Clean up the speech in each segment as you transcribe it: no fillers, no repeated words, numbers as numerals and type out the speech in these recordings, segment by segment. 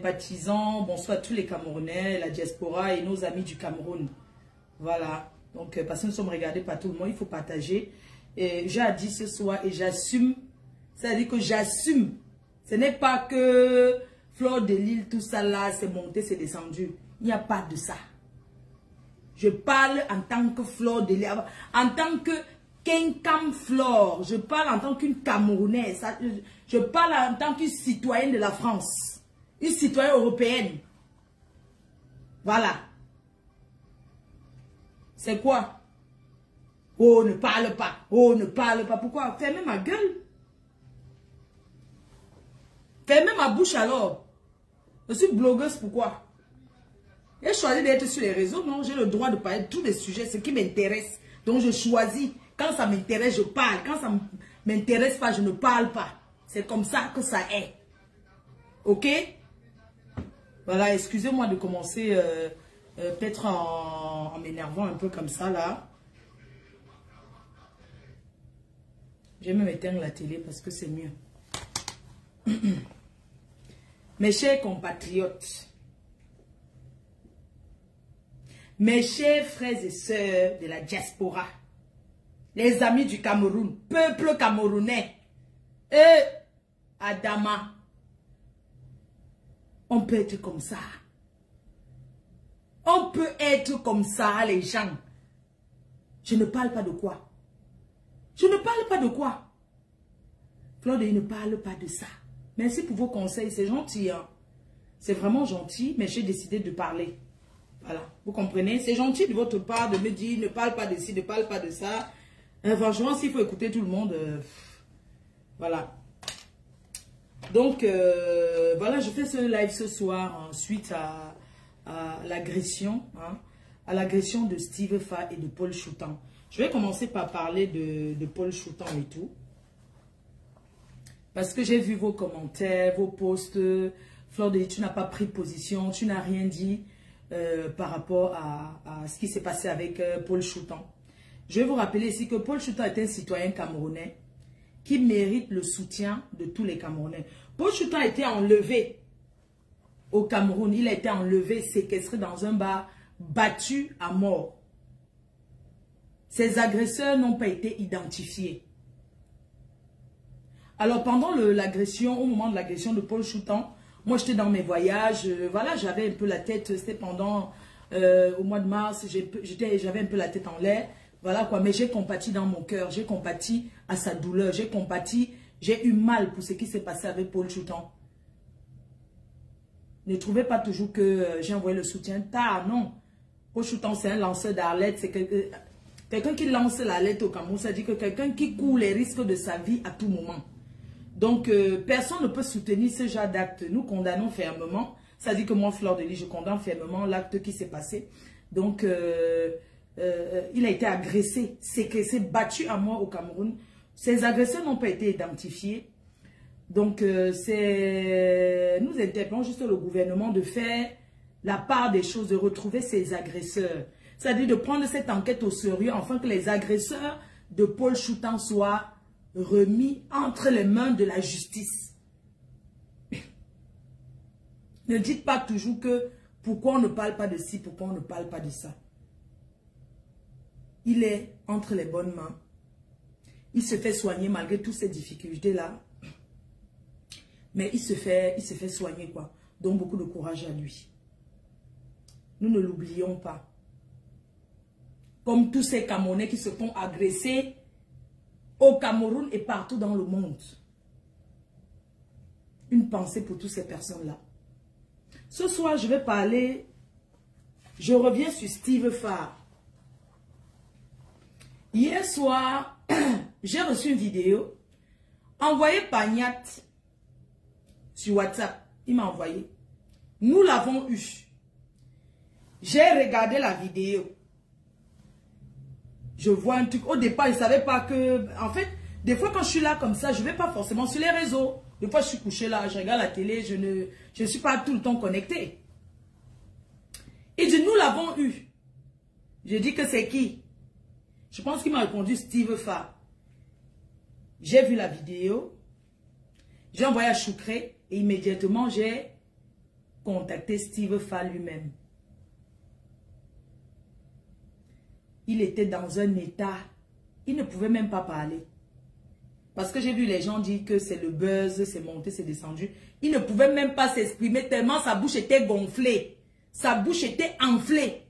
Sympathisants, bonsoir à tous les Camerounais, la diaspora et nos amis du Cameroun. Voilà. Donc, parce que nous sommes regardés par tout le monde, il faut partager. Et j'ai dit ce soir et j'assume. C'est-à-dire que j'assume. Ce n'est pas que Fleur de Lille, tout ça là, c'est monté, c'est descendu. Il n'y a pas de ça. Je parle en tant que Fleur de Lille, en tant que Kenkam Flore. Je parle en tant qu'une Camerounaise. Je parle en tant qu'une citoyenne de la France. Une citoyenne européenne. Voilà. C'est quoi? Oh, ne parle pas. Oh, ne parle pas. Pourquoi? Fermez ma gueule. Fermez ma bouche alors. Je suis blogueuse, pourquoi? J'ai choisi d'être sur les réseaux, non? J'ai le droit de parler de tous les sujets, ce qui m'intéresse. Donc je choisis. Quand ça m'intéresse, je parle. Quand ça ne m'intéresse pas, je ne parle pas. C'est comme ça que ça est. Ok? Voilà, excusez-moi de commencer peut-être en m'énervant un peu comme ça là. Je vais même éteindre la télé parce que c'est mieux. Mes chers compatriotes, mes chers frères et sœurs de la diaspora, les amis du Cameroun, peuple camerounais, et Adama, on peut être comme ça. On peut être comme ça, les gens. Je ne parle pas de quoi. Je ne parle pas de quoi. Fleur de Lille ne parle pas de ça. Merci pour vos conseils, c'est gentil. Hein? C'est vraiment gentil, mais j'ai décidé de parler. Voilà, vous comprenez? C'est gentil de votre part de me dire, ne parle pas de ci, ne parle pas de ça. Franchement, s'il faut écouter tout le monde, voilà. Donc, voilà, je fais ce live ce soir suite à l'agression, hein, à l'agression de Steve Fa et de Paul Choutan. Je vais commencer par parler de Paul Choutan et tout. Parce que j'ai vu vos commentaires, vos posts. Fleur de Lille, tu n'as pas pris position, tu n'as rien dit par rapport à ce qui s'est passé avec Paul Choutan. Je vais vous rappeler ici que Paul Choutan est un citoyen camerounais qui mérite le soutien de tous les Camerounais. Paul Choutan a été enlevé au Cameroun. Il a été enlevé, séquestré dans un bar, battu à mort. Ses agresseurs n'ont pas été identifiés. Alors, pendant l'agression, au moment de l'agression de Paul Choutan, moi, j'étais dans mes voyages. Voilà, j'avais un peu la tête, c'était pendant, au mois de mars, j'avais un peu la tête en l'air. Voilà quoi, mais j'ai compati dans mon cœur, j'ai compati à sa douleur, j'ai compati, j'ai eu mal pour ce qui s'est passé avec Paul Choutan. Ne trouvez pas toujours que j'ai envoyé le soutien tard, non. Paul Choutan, c'est un lanceur d'alerte, c'est quelqu'un qui lance l'alerte au Cameroun, ça dit que quelqu'un qui court les risques de sa vie à tout moment. Donc, personne ne peut soutenir ce genre d'acte. Nous condamnons fermement. Ça dit que moi, Fleur de Lille, je condamne fermement l'acte qui s'est passé. Donc, il a été agressé, séquestré, battu à mort au Cameroun. Ces agresseurs n'ont pas été identifiés. Donc, nous interpellons juste le gouvernement de faire la part des choses, de retrouver ces agresseurs. C'est-à-dire de prendre cette enquête au sérieux afin que les agresseurs de Paul Choutan soient remis entre les mains de la justice. Ne dites pas toujours que pourquoi on ne parle pas de ci, pourquoi on ne parle pas de ça. Il est entre les bonnes mains. Il se fait soigner malgré toutes ces difficultés-là. Mais il se fait soigner quoi. Donc beaucoup de courage à lui. Nous ne l'oublions pas. Comme tous ces Camerounais qui se font agresser au Cameroun et partout dans le monde. Une pensée pour toutes ces personnes-là. Ce soir, je vais parler, je reviens sur Steve Fa. Hier soir, j'ai reçu une vidéo envoyée par Niat sur WhatsApp. Il m'a envoyé. Nous l'avons eu. J'ai regardé la vidéo. Je vois un truc. Au départ, je ne savais pas que... En fait, des fois, quand je suis là comme ça, je ne vais pas forcément sur les réseaux. Des fois, je suis couché là, je regarde la télé, je ne suis pas tout le temps connecté. Il dit, nous l'avons eu. Je dis que c'est qui? Je pense qu'il m'a répondu Steve Fa. J'ai vu la vidéo. J'ai envoyé à Choucré et immédiatement, j'ai contacter Steve Fa lui-même. Il était dans un état, il ne pouvait même pas parler. Parce que j'ai vu les gens dire que c'est le buzz, c'est monté, c'est descendu. Il ne pouvait même pas s'exprimer tellement sa bouche était gonflée. Sa bouche était enflée.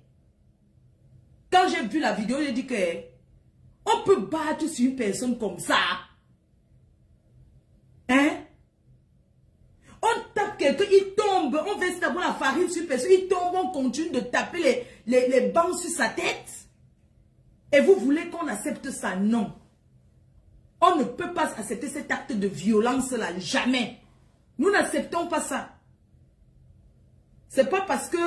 Quand j'ai vu la vidéo, j'ai dit que on peut battre sur une personne comme ça. Hein? On tape quelqu'un, il tombe, on verse d'abord la farine sur personne, il tombe, on continue de taper les bancs sur sa tête. Et vous voulez qu'on accepte ça? Non. On ne peut pas accepter cet acte de violence-là, jamais. Nous n'acceptons pas ça. C'est pas parce que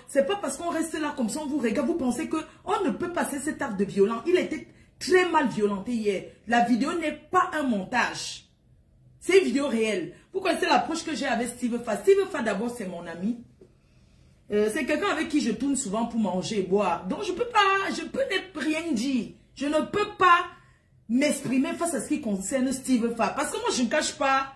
c'est pas parce qu'on reste là comme ça, on vous regarde, vous pensez que on ne peut pas accepter cet acte de violence. Il était très mal violenté hier. La vidéo n'est pas un montage. C'est une vidéo réelle. Vous connaissez l'approche que j'ai avec Steve Fa. Steve Fa, d'abord, c'est mon ami. C'est quelqu'un avec qui je tourne souvent pour manger et boire. Donc, je peux rien dire. Je ne peux pas m'exprimer face à ce qui concerne Steve Fa. Parce que moi, je ne cache pas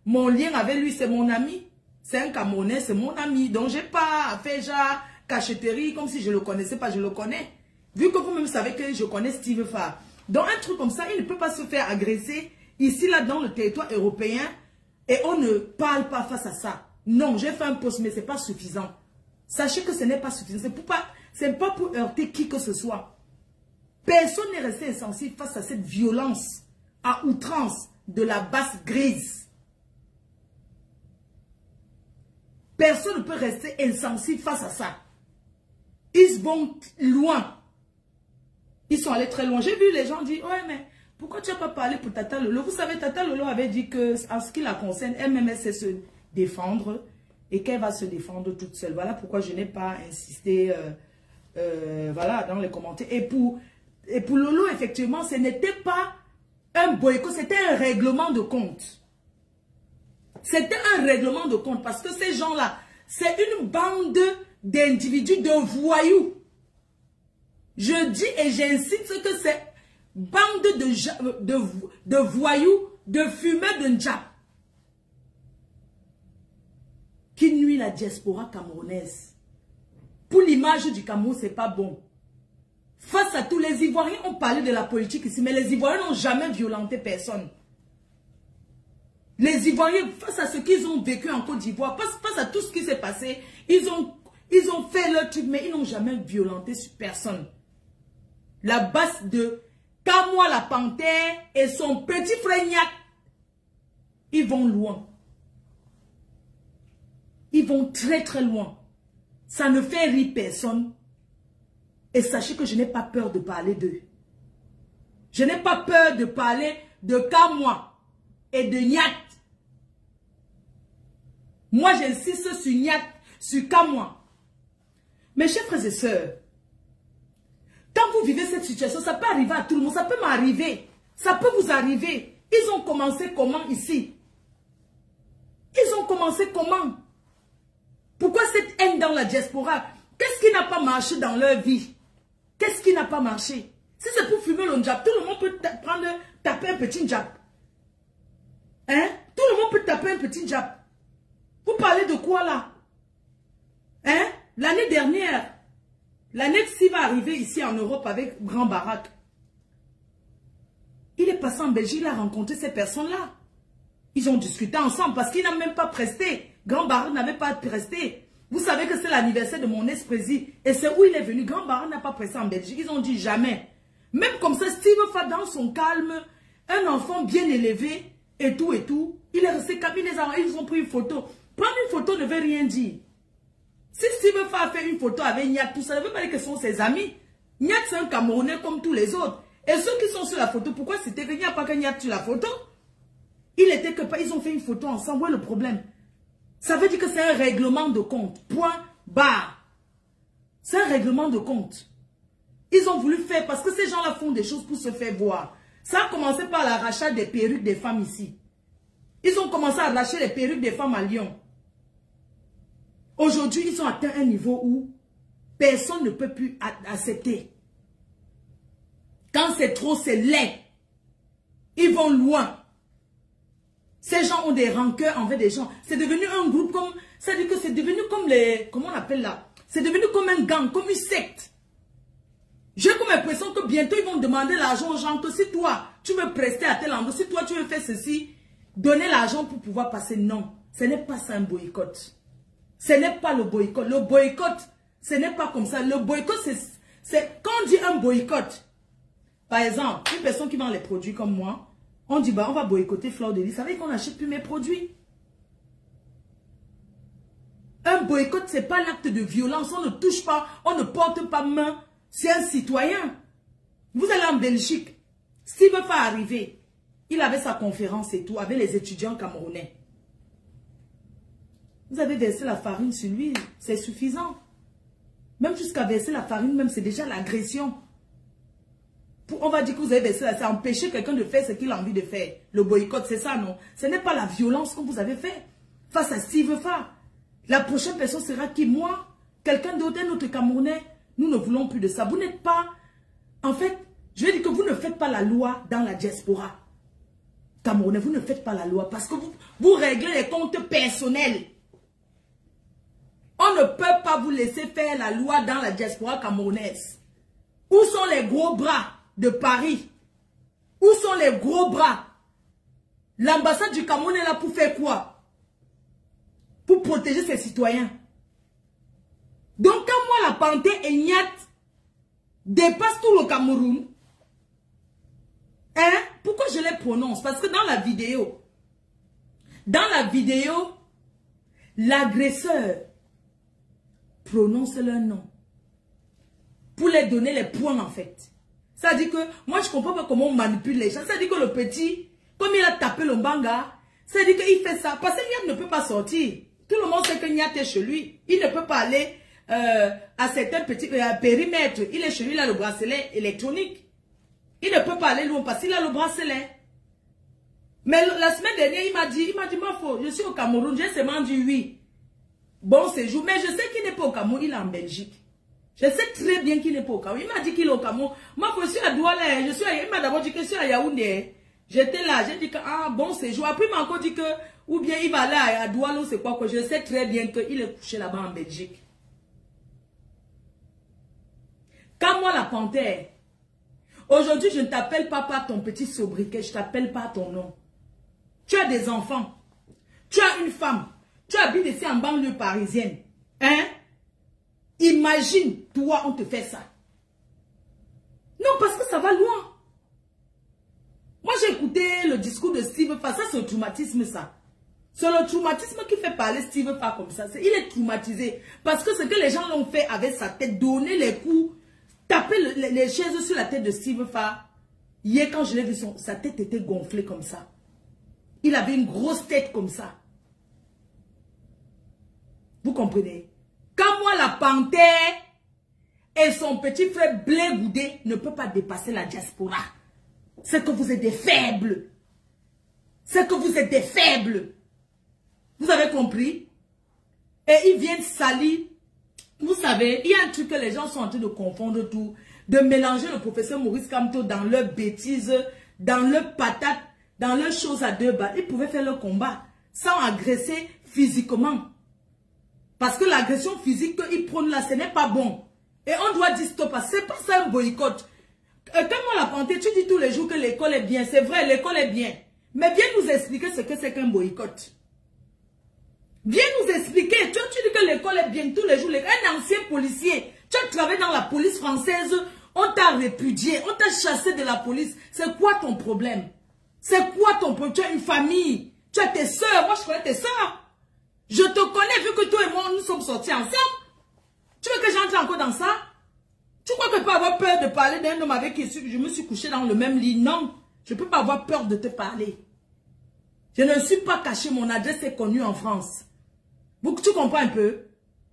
mon lien avec lui, c'est mon ami. C'est un Camerounais, c'est mon ami. Donc, je n'ai pas fait genre cachetterie comme si je ne le connaissais pas, je le connais. Vu que vous-même savez que je connais Steve Fa. Donc, un truc comme ça, il ne peut pas se faire agresser ici, là, dans le territoire européen. Et on ne parle pas face à ça. Non, j'ai fait un post, mais ce n'est pas suffisant. Sachez que ce n'est pas suffisant. Ce n'est pas pour heurter qui que ce soit. Personne n'est resté insensible face à cette violence à outrance de la basse grise. Personne ne peut rester insensible face à ça. Ils vont loin. Ils sont allés très loin. J'ai vu les gens dire, ouais, mais pourquoi tu n'as pas parlé pour Tata Lolo? Vous savez, Tata Lolo avait dit que, en ce qui la concerne, elle-même, elle sait se défendre et qu'elle va se défendre toute seule. Voilà pourquoi je n'ai pas insisté voilà, dans les commentaires. Et pour Lolo, effectivement, ce n'était pas un boycott, c'était un règlement de compte. C'était un règlement de compte parce que ces gens-là, c'est une bande d'individus, de voyous. Je dis et j'insiste que c'est bande de voyous, de fumeurs de Ndjap qui nuit la diaspora camerounaise. Pour l'image du Cameroun, ce n'est pas bon. Face à tous les Ivoiriens, on parlait de la politique ici, mais les Ivoiriens n'ont jamais violenté personne. Les Ivoiriens, face à ce qu'ils ont vécu en Côte d'Ivoire, face à tout ce qui s'est passé, ils ont fait leur truc, mais ils n'ont jamais violenté sur personne. La base de Kamoa la panthère et son petit frère Nyak, ils vont loin. Ils vont très très loin. Ça ne fait rire personne. Et sachez que je n'ai pas peur de parler d'eux. Je n'ai pas peur de parler de Kamoa et de Nyak. Moi, j'insiste sur Nyak, sur Kamoa. Mes chers frères et sœurs, quand vous vivez cette situation, ça peut arriver à tout le monde, ça peut m'arriver, ça peut vous arriver. Ils ont commencé comment ici? Ils ont commencé comment? Pourquoi cette haine dans la diaspora? Qu'est-ce qui n'a pas marché dans leur vie? Qu'est-ce qui n'a pas marché? Si c'est pour fumer le Ndjap, tout le monde peut taper un petit Ndjap. Hein? Tout le monde peut taper un petit Ndjap. Vous parlez de quoi là? Hein? L'année dernière, l'année qui va arriver ici en Europe avec Grand Barack, il est passé en Belgique, il a rencontré ces personnes-là. Ils ont discuté ensemble parce qu'il n'a même pas presté. Grand Barack n'avait pas presté. Vous savez que c'est l'anniversaire de mon ex-président. Et c'est où il est venu. Grand Barack n'a pas presté en Belgique. Ils ont dit jamais. Même comme ça, Steve Fa dans son calme, un enfant bien élevé et tout. Il est resté calme. Ils ont pris une photo. Prendre une photo ne veut rien dire. Si Steve Fa a fait une photo avec Nyak, tout ça ne veut pas dire que ce sont ses amis. Nyak, c'est un Camerounais comme tous les autres. Et ceux qui sont sur la photo, pourquoi c'était que il n'y a pas que Nyak sur la photo? Il était que pas, ils ont fait une photo ensemble. Où est le problème? Ça veut dire que c'est un règlement de compte. Point barre. C'est un règlement de compte. Ils ont voulu faire parce que ces gens-là font des choses pour se faire voir. Ça a commencé par l'arrachage des perruques des femmes ici. Ils ont commencé à arracher les perruques des femmes à Lyon. Aujourd'hui, ils ont atteint un niveau où personne ne peut plus accepter. Quand c'est trop, c'est laid. Ils vont loin. Ces gens ont des rancœurs envers des gens. C'est devenu un groupe comme Ça dit que c'est devenu comme les... Comment on appelle là? C'est devenu comme un gang, comme une secte. J'ai comme l'impression que bientôt ils vont demander l'argent aux gens. Que si toi, tu veux prester à tel endroit, si toi, tu veux faire ceci, donner l'argent pour pouvoir passer. Non, ce n'est pas ça un boycott. Ce n'est pas le boycott. Le boycott, ce n'est pas comme ça. Le boycott, c'est quand on dit un boycott. Par exemple, une personne qui vend les produits comme moi, on dit, bah, on va boycotter Fleur de Lys. Ça veut dire qu'on n'achète plus mes produits. Un boycott, ce n'est pas l'acte de violence. On ne touche pas, on ne porte pas main. C'est un citoyen. Vous allez en Belgique. S'il veut pas arriver, il avait sa conférence et tout, avec les étudiants camerounais. Vous avez versé la farine sur lui, c'est suffisant. Même jusqu'à verser la farine, même c'est déjà l'agression. On va dire que vous avez versé, c'est empêcher quelqu'un de faire ce qu'il a envie de faire. Le boycott, c'est ça, non? Ce n'est pas la violence que vous avez fait face à Steve Fa. La prochaine personne sera qui? Moi? Quelqu'un d'autre, un autre Camerounais? Nous ne voulons plus de ça. Vous n'êtes pas... En fait, je vais dire que vous ne faites pas la loi dans la diaspora. Camerounais, vous ne faites pas la loi parce que vous réglez les comptes personnels. On ne peut pas vous laisser faire la loi dans la diaspora camerounaise. Où sont les gros bras de Paris? Où sont les gros bras? L'ambassade du Cameroun est là pour faire quoi? Pour protéger ses citoyens. Donc quand moi la panthère et Nyat dépasse tout le Cameroun, hein? Pourquoi je les prononce? Parce que dans la vidéo, l'agresseur prononce leur nom pour les donner les points en fait. Ça dit que, moi je comprends pas comment on manipule les gens. Ça dit que le petit, comme il a tapé le Mbanga, ça dit qu'il fait ça. Parce que Nyat ne peut pas sortir. Tout le monde sait que Nyat est chez lui. Il ne peut pas aller à certains petits périmètres. Il est chez lui, il a le bracelet électronique. Il ne peut pas aller loin parce qu'il a le bracelet. Mais la semaine dernière, il m'a dit, ma faute, je suis au Cameroun. J'ai seulement dit oui. Bon séjour. Mais je sais qu'il n'est pas au Cameroun, il est en Belgique. Je sais très bien qu'il n'est pas au Cameroun. Il m'a dit qu'il est au Cameroun. Moi, je suis à Douala. Il m'a d'abord dit que je suis à Yaoundé. J'étais là. J'ai dit que, ah, bon séjour. Après, il m'a encore dit que, ou bien il va aller à Douala, c'est quoi que je sais très bien qu'il est couché là-bas en Belgique. Quand moi, la panthère, aujourd'hui, je ne t'appelle pas par ton petit sobriquet, je t'appelle pas ton nom. Tu as des enfants, tu as une femme, tu habites ici en banlieue parisienne. Hein? Imagine, toi, on te fait ça. Non, parce que ça va loin. Moi, j'ai écouté le discours de Steve Fa, ça c'est le traumatisme, ça. C'est le traumatisme qui fait parler Steve Fa comme ça. Il est traumatisé. Parce que ce que les gens l'ont fait avec sa tête, donner les coups, taper les chaises sur la tête de Steve Fa. Hier, quand je l'ai vu, sa tête était gonflée comme ça. Il avait une grosse tête comme ça. Vous comprenez? Quand moi, la panthère et son petit frère Blé Goudé ne peut pas dépasser la diaspora. C'est que vous êtes des faibles. C'est que vous êtes des faibles. Vous avez compris? Et ils viennent salir. Vous savez, il y a un truc que les gens sont en train de confondre tout. De mélanger le professeur Maurice Kamto dans leurs bêtises, dans leurs patates, dans leurs choses à deux balles. Ils pouvaient faire le combat sans agresser physiquement. Parce que l'agression physique qu'ils prônent là, ce n'est pas bon. Et on doit dire stop. C'est pas ça un boycott. Quand moi la panthère, tu dis tous les jours que l'école est bien. C'est vrai, l'école est bien. Mais viens nous expliquer ce que c'est qu'un boycott. Viens nous expliquer. Tu dis que l'école est bien tous les jours. Un ancien policier, tu as travaillé dans la police française, on t'a répudié, on t'a chassé de la police. C'est quoi ton problème? C'est quoi ton problème? Tu as une famille, tu as tes soeurs. Moi, je connais tes soeurs. Je te connais vu que toi et moi, nous sommes sortis ensemble. Tu veux que j'entre encore dans ça? Tu crois que je peux avoir peur de parler d'un homme avec qui je me suis couché dans le même lit? Non, je ne peux pas avoir peur de te parler. Je ne suis pas caché, mon adresse est connue en France. Tu comprends un peu?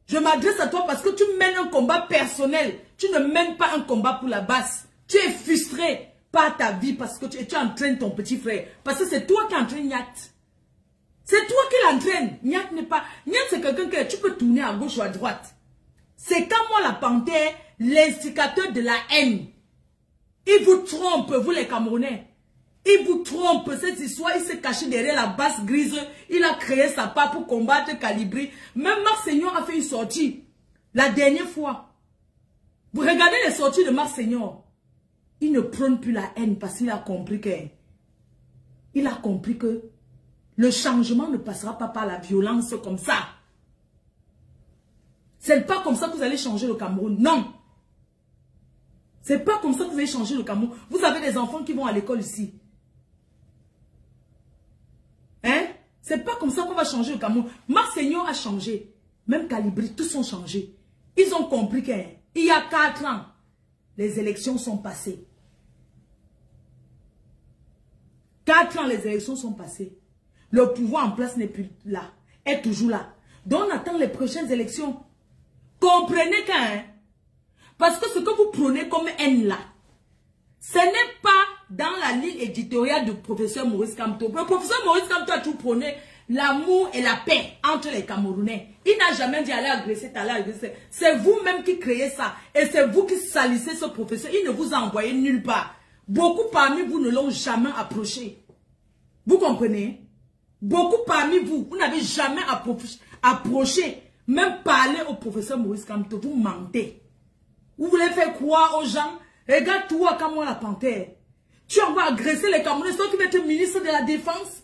Je m'adresse à toi parce que tu mènes un combat personnel. Tu ne mènes pas un combat pour la basse. Tu es frustré par ta vie parce que tu entraînes ton petit frère. Parce que c'est toi qui entraînes Nyat. C'est toi qui l'entraînes. Nyat n'est pas... Nyat, c'est quelqu'un que tu peux tourner à gauche ou à droite. C'est quand moi, la panthère, l'instigateur de la haine. Il vous trompe, vous les Camerounais. Il vous trompe, cette histoire, il s'est caché derrière la basse grise. Il a créé sa part pour combattre Calibri. Même Marc Seigneur a fait une sortie. La dernière fois. Vous regardez les sorties de Marc Seigneur. Il ne prône plus la haine parce qu'il a compris que... Il a compris que le changement ne passera pas par la violence comme ça. C'est pas comme ça que vous allez changer le Cameroun. Non. C'est pas comme ça que vous allez changer le Cameroun. Vous avez des enfants qui vont à l'école ici. Hein? C'est pas comme ça qu'on va changer le Cameroun. Marc Seigneur a changé. Même Calibri, tous ont changé. Ils ont compris qu'il y a 4 ans, les élections sont passées. 4 ans, les élections sont passées. Le pouvoir en place n'est plus là. Est toujours là. Donc on attend les prochaines élections. Comprenez qu'un... Parce que ce que vous prenez comme haine là, ce n'est pas dans la ligne éditoriale du professeur Maurice Kamto. Le professeur Maurice Kamto a toujours prôné l'amour et la paix entre les Camerounais. Il n'a jamais dit aller agresser, aller agresser. C'est vous-même qui créez ça. Et c'est vous qui salissez ce professeur. Il ne vous a envoyé nulle part. Beaucoup parmi vous ne l'ont jamais approché. Vous comprenez? Beaucoup parmi vous, vous n'avez jamais approché, même parler au professeur Maurice Kamto. Vous mentez. Vous voulez faire croire aux gens? Regarde-toi comme la panthère. Tu envoies agresser les Camerounais, c'est toi qui vas être ministre de la Défense.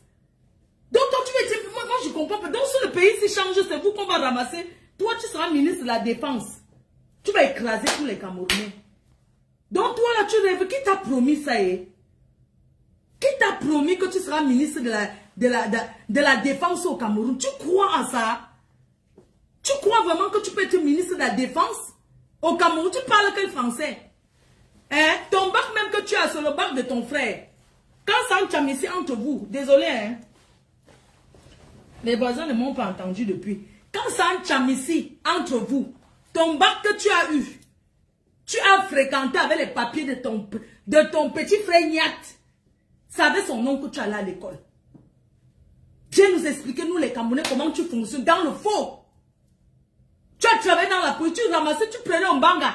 Donc toi tu vas être... Moi je comprends pas. Donc si le pays s'y change, c'est vous qu'on va ramasser. Toi tu seras ministre de la Défense. Tu vas écraser tous les Camerounais. Donc toi là tu rêves. Qui t'a promis ça? Qui t'a promis que tu seras ministre de la Défense au Cameroun? Tu crois en ça? Tu crois vraiment que tu peux être ministre de la Défense au Cameroun? Tu parles quel français? Hein? Ton bac même que tu as, c'est le bac de ton frère. Quand ça en ici entre vous, désolé, hein? Les voisins ne m'ont pas entendu depuis. Quand ça en ici entre vous, ton bac que tu as eu, tu as fréquenté avec les papiers de ton petit frère Niat. Ça avait son nom que tu allais à l'école. Viens nous expliquer, nous les Camerounais, comment tu fonctionnes dans le faux. Tu as travaillé dans la politique, tu ramassais, tu prenais un banga.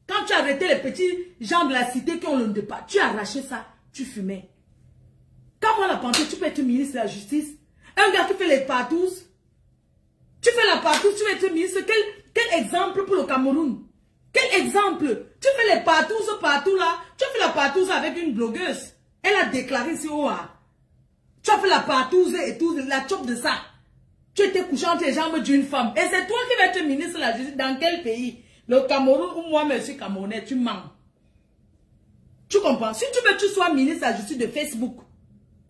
Quand tu arrêtais les petits gens de la cité qui ont le départ, tu arrachais ça, tu fumais. Quand moi la panthère, tu peux être ministre de la Justice. Un gars qui fait les partous, tu fais la partouze, tu vas être ministre. Quel exemple pour le Cameroun? Quel exemple? Tu fais les partous partout là, tu as fait la partouze avec une blogueuse. Elle a déclaré ici, oh, tu as fait la partouze et tout, la chope de ça. Tu étais couché entre les jambes d'une femme. Et c'est toi qui vas être ministre de la Justice. Dans quel pays? Le Cameroun ou moi, monsieur Camerounais, tu mens. Tu comprends? Si tu veux que tu sois ministre de la Justice de Facebook,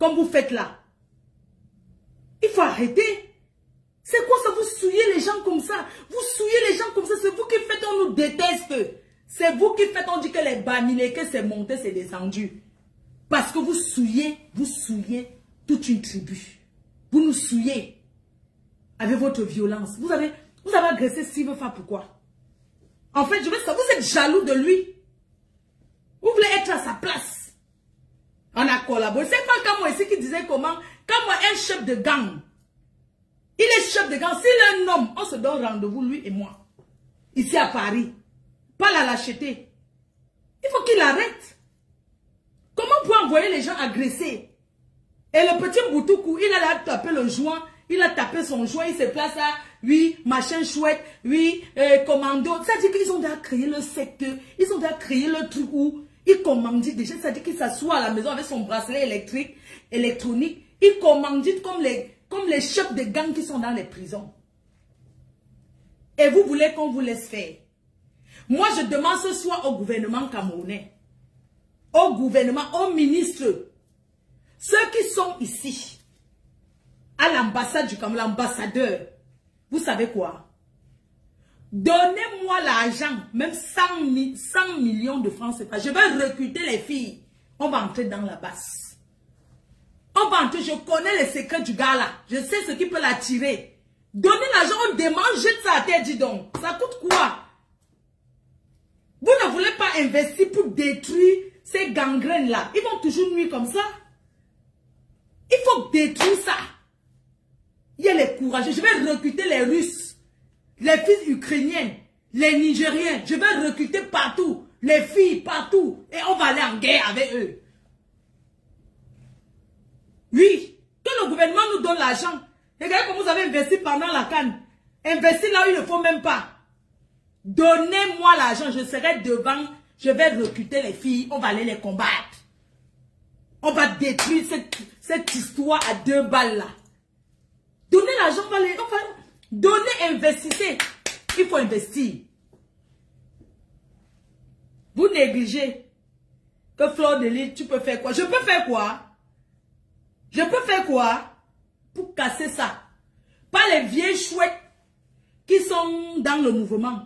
comme vous faites là, il faut arrêter. C'est quoi ça? Vous souillez les gens comme ça. Vous souillez les gens comme ça. C'est vous qui faites, on nous déteste. C'est vous qui faites, on dit que les banilés, que c'est monté, c'est descendu. Parce que vous souillez toute une tribu. Vous nous souillez avec votre violence. Vous avez agressé Steve Fa, pourquoi? En fait, je veux savoir, vous êtes jaloux de lui. Vous voulez être à sa place. On a collaboré. C'est pas comme moi ici qui disait comment, quand moi un chef de gang, il est chef de gang, s'il est un homme, on se donne rendez-vous, lui et moi. Ici à Paris. Pas la lâcheté. Il faut qu'il arrête. Comment on peut envoyer les gens agresser? Et le petit Boutoukou, il a tapé le joint, il a tapé son joint, il se place là, oui, machin chouette, oui, commando. C'est-à-dire qu'ils ont déjà créé le secteur, ils ont déjà créé le truc où il commandite déjà, c'est-à-dire qu'il s'assoit à la maison avec son bracelet électronique, il commandite comme les chefs de gang qui sont dans les prisons. Et vous voulez qu'on vous laisse faire? Moi, je demande ce soir au gouvernement camerounais, au gouvernement, aux ministres, ceux qui sont ici, à l'ambassade du Cameroun, l'ambassadeur, vous savez quoi? Donnez-moi l'argent, même 100 millions de francs CFA. Je vais recruter les filles. On va entrer dans la basse. On va entrer, je connais les secrets du gars là. Je sais ce qui peut l'attirer. Donnez l'argent, on demande, jette ça à terre, dis donc. Ça coûte quoi? Vous ne voulez pas investir pour détruire ces gangrènes là. Ils vont toujours nuire comme ça. Il faut détruire ça. Il y a les courageux. Je vais recruter les Russes, les filles ukrainiennes, les Nigériens. Je vais recruter partout. Les filles partout. Et on va aller en guerre avec eux. Oui. Que le gouvernement nous donne l'argent. Regardez comment vous avez investi pendant la canne. Investi là où il ne faut même pas. Donnez-moi l'argent. Je serai devant. Je vais recruter les filles. On va aller les combattre. On va détruire cette histoire à 2 balles là. Donnez l'argent. Donnez, investissez. Il faut investir. Vous négligez. Que Fleur de Lys, tu peux faire quoi? Je peux faire quoi? Je peux faire quoi? Pour casser ça. Pas les vieilles chouettes qui sont dans le mouvement.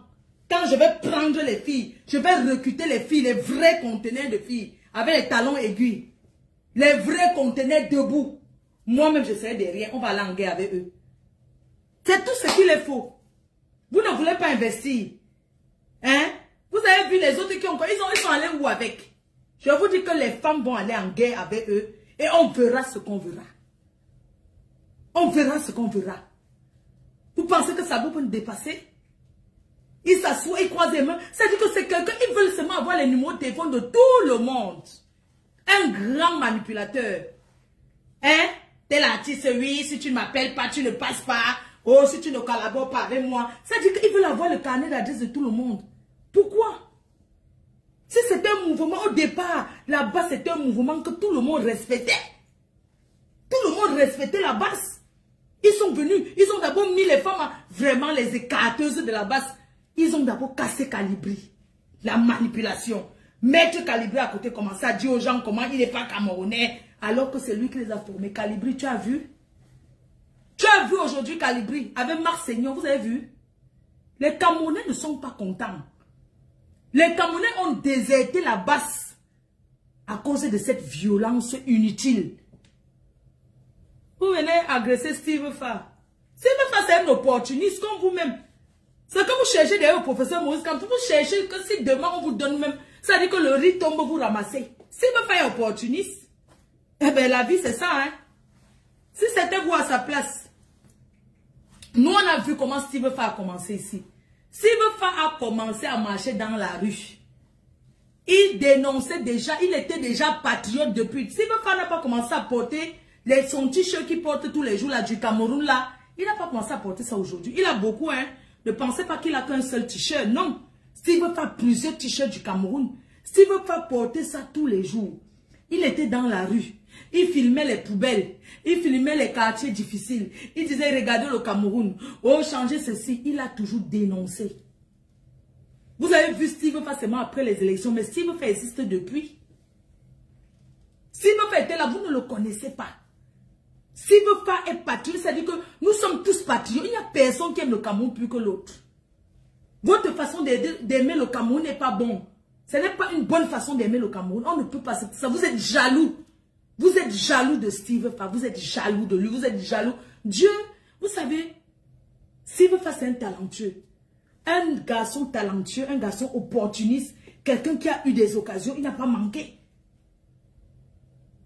Quand je vais prendre les filles, je vais recruter les filles, les vrais conteneurs de filles, avec les talons aiguilles. Les vrais conteneurs debout. Moi-même, je serai derrière. On va aller en guerre avec eux. C'est tout ce qu'il est faut. Vous ne voulez pas investir. Hein? Vous avez vu les autres qui ont... Ils sont allés où avec? Je vous dis que les femmes vont aller en guerre avec eux. Et on verra ce qu'on verra. On verra ce qu'on verra. Vous pensez que ça peut nous dépasser? Ils s'assoient, ils croisent les mains. C'est-à-dire que c'est quelqu'un, ils veulent seulement avoir les numéros de téléphone de tout le monde. Un grand manipulateur. Hein? Tel artiste, oui, si tu ne m'appelles pas, tu ne passes pas. Oh, si tu ne collabores pas avec moi. C'est-à-dire qu'ils veulent avoir le carnet d'adresse de tout le monde. Pourquoi? Si c'était un mouvement, au départ, là-bas, c'était un mouvement que tout le monde respectait. Tout le monde respectait la base. Ils sont venus, ils ont d'abord mis les femmes, vraiment les écarteuses de la base. Ils ont d'abord cassé Calibri. La manipulation. Mettre Calibri à côté, commencer à dire aux gens comment il n'est pas camerounais, alors que c'est lui qui les a formés. Calibri, tu as vu? Tu as vu aujourd'hui Calibri avec Marc Seigneur, vous avez vu? Les Camerounais ne sont pas contents. Les Camerounais ont déserté la base à cause de cette violence inutile. Vous venez agresser Steve Fa. Steve Fa, c'est un opportuniste comme vous-même. C'est que vous cherchez derrière le professeur Maurice Kamto. Vous cherchez que si demain on vous donne même, ça dit que le riz tombe, vous ramassez. Steve Fa est opportuniste. Eh bien, la vie, c'est ça, hein. Si c'était vous à sa place. Nous, on a vu comment Steve Fa a commencé ici. Steve Fa a commencé à marcher dans la rue. Il dénonçait déjà, il était déjà patriote depuis. Steve Fa n'a pas commencé à porter son t-shirt qu'il porte tous les jours là, du Cameroun là. Il n'a pas commencé à porter ça aujourd'hui. Il a beaucoup, hein. Ne pensez pas qu'il a qu'un seul t-shirt. Non. Steve Fa a plusieurs t-shirts du Cameroun. Steve Fa portait ça tous les jours. Il était dans la rue. Il filmait les poubelles. Il filmait les quartiers difficiles. Il disait, regardez le Cameroun. Oh, changez ceci. Il a toujours dénoncé. Vous avez vu Steve Fa seulement après les élections. Mais Steve Fa existe depuis. Steve Fa était là. Vous ne le connaissez pas. Steve Fa est patriote. C'est-à-dire que nous sommes tous patriotes. Il n'y a personne qui aime le Cameroun plus que l'autre. Votre façon d'aimer le Cameroun n'est pas bon. Ce n'est pas une bonne façon d'aimer le Cameroun. On ne peut pas ça. Vous êtes jaloux. Vous êtes jaloux de Steve Fa. Vous êtes jaloux de lui. Vous êtes jaloux. Dieu, vous savez, Steve Fa, c'est un talentueux. Un garçon talentueux, un garçon opportuniste. Quelqu'un qui a eu des occasions. Il n'a pas manqué.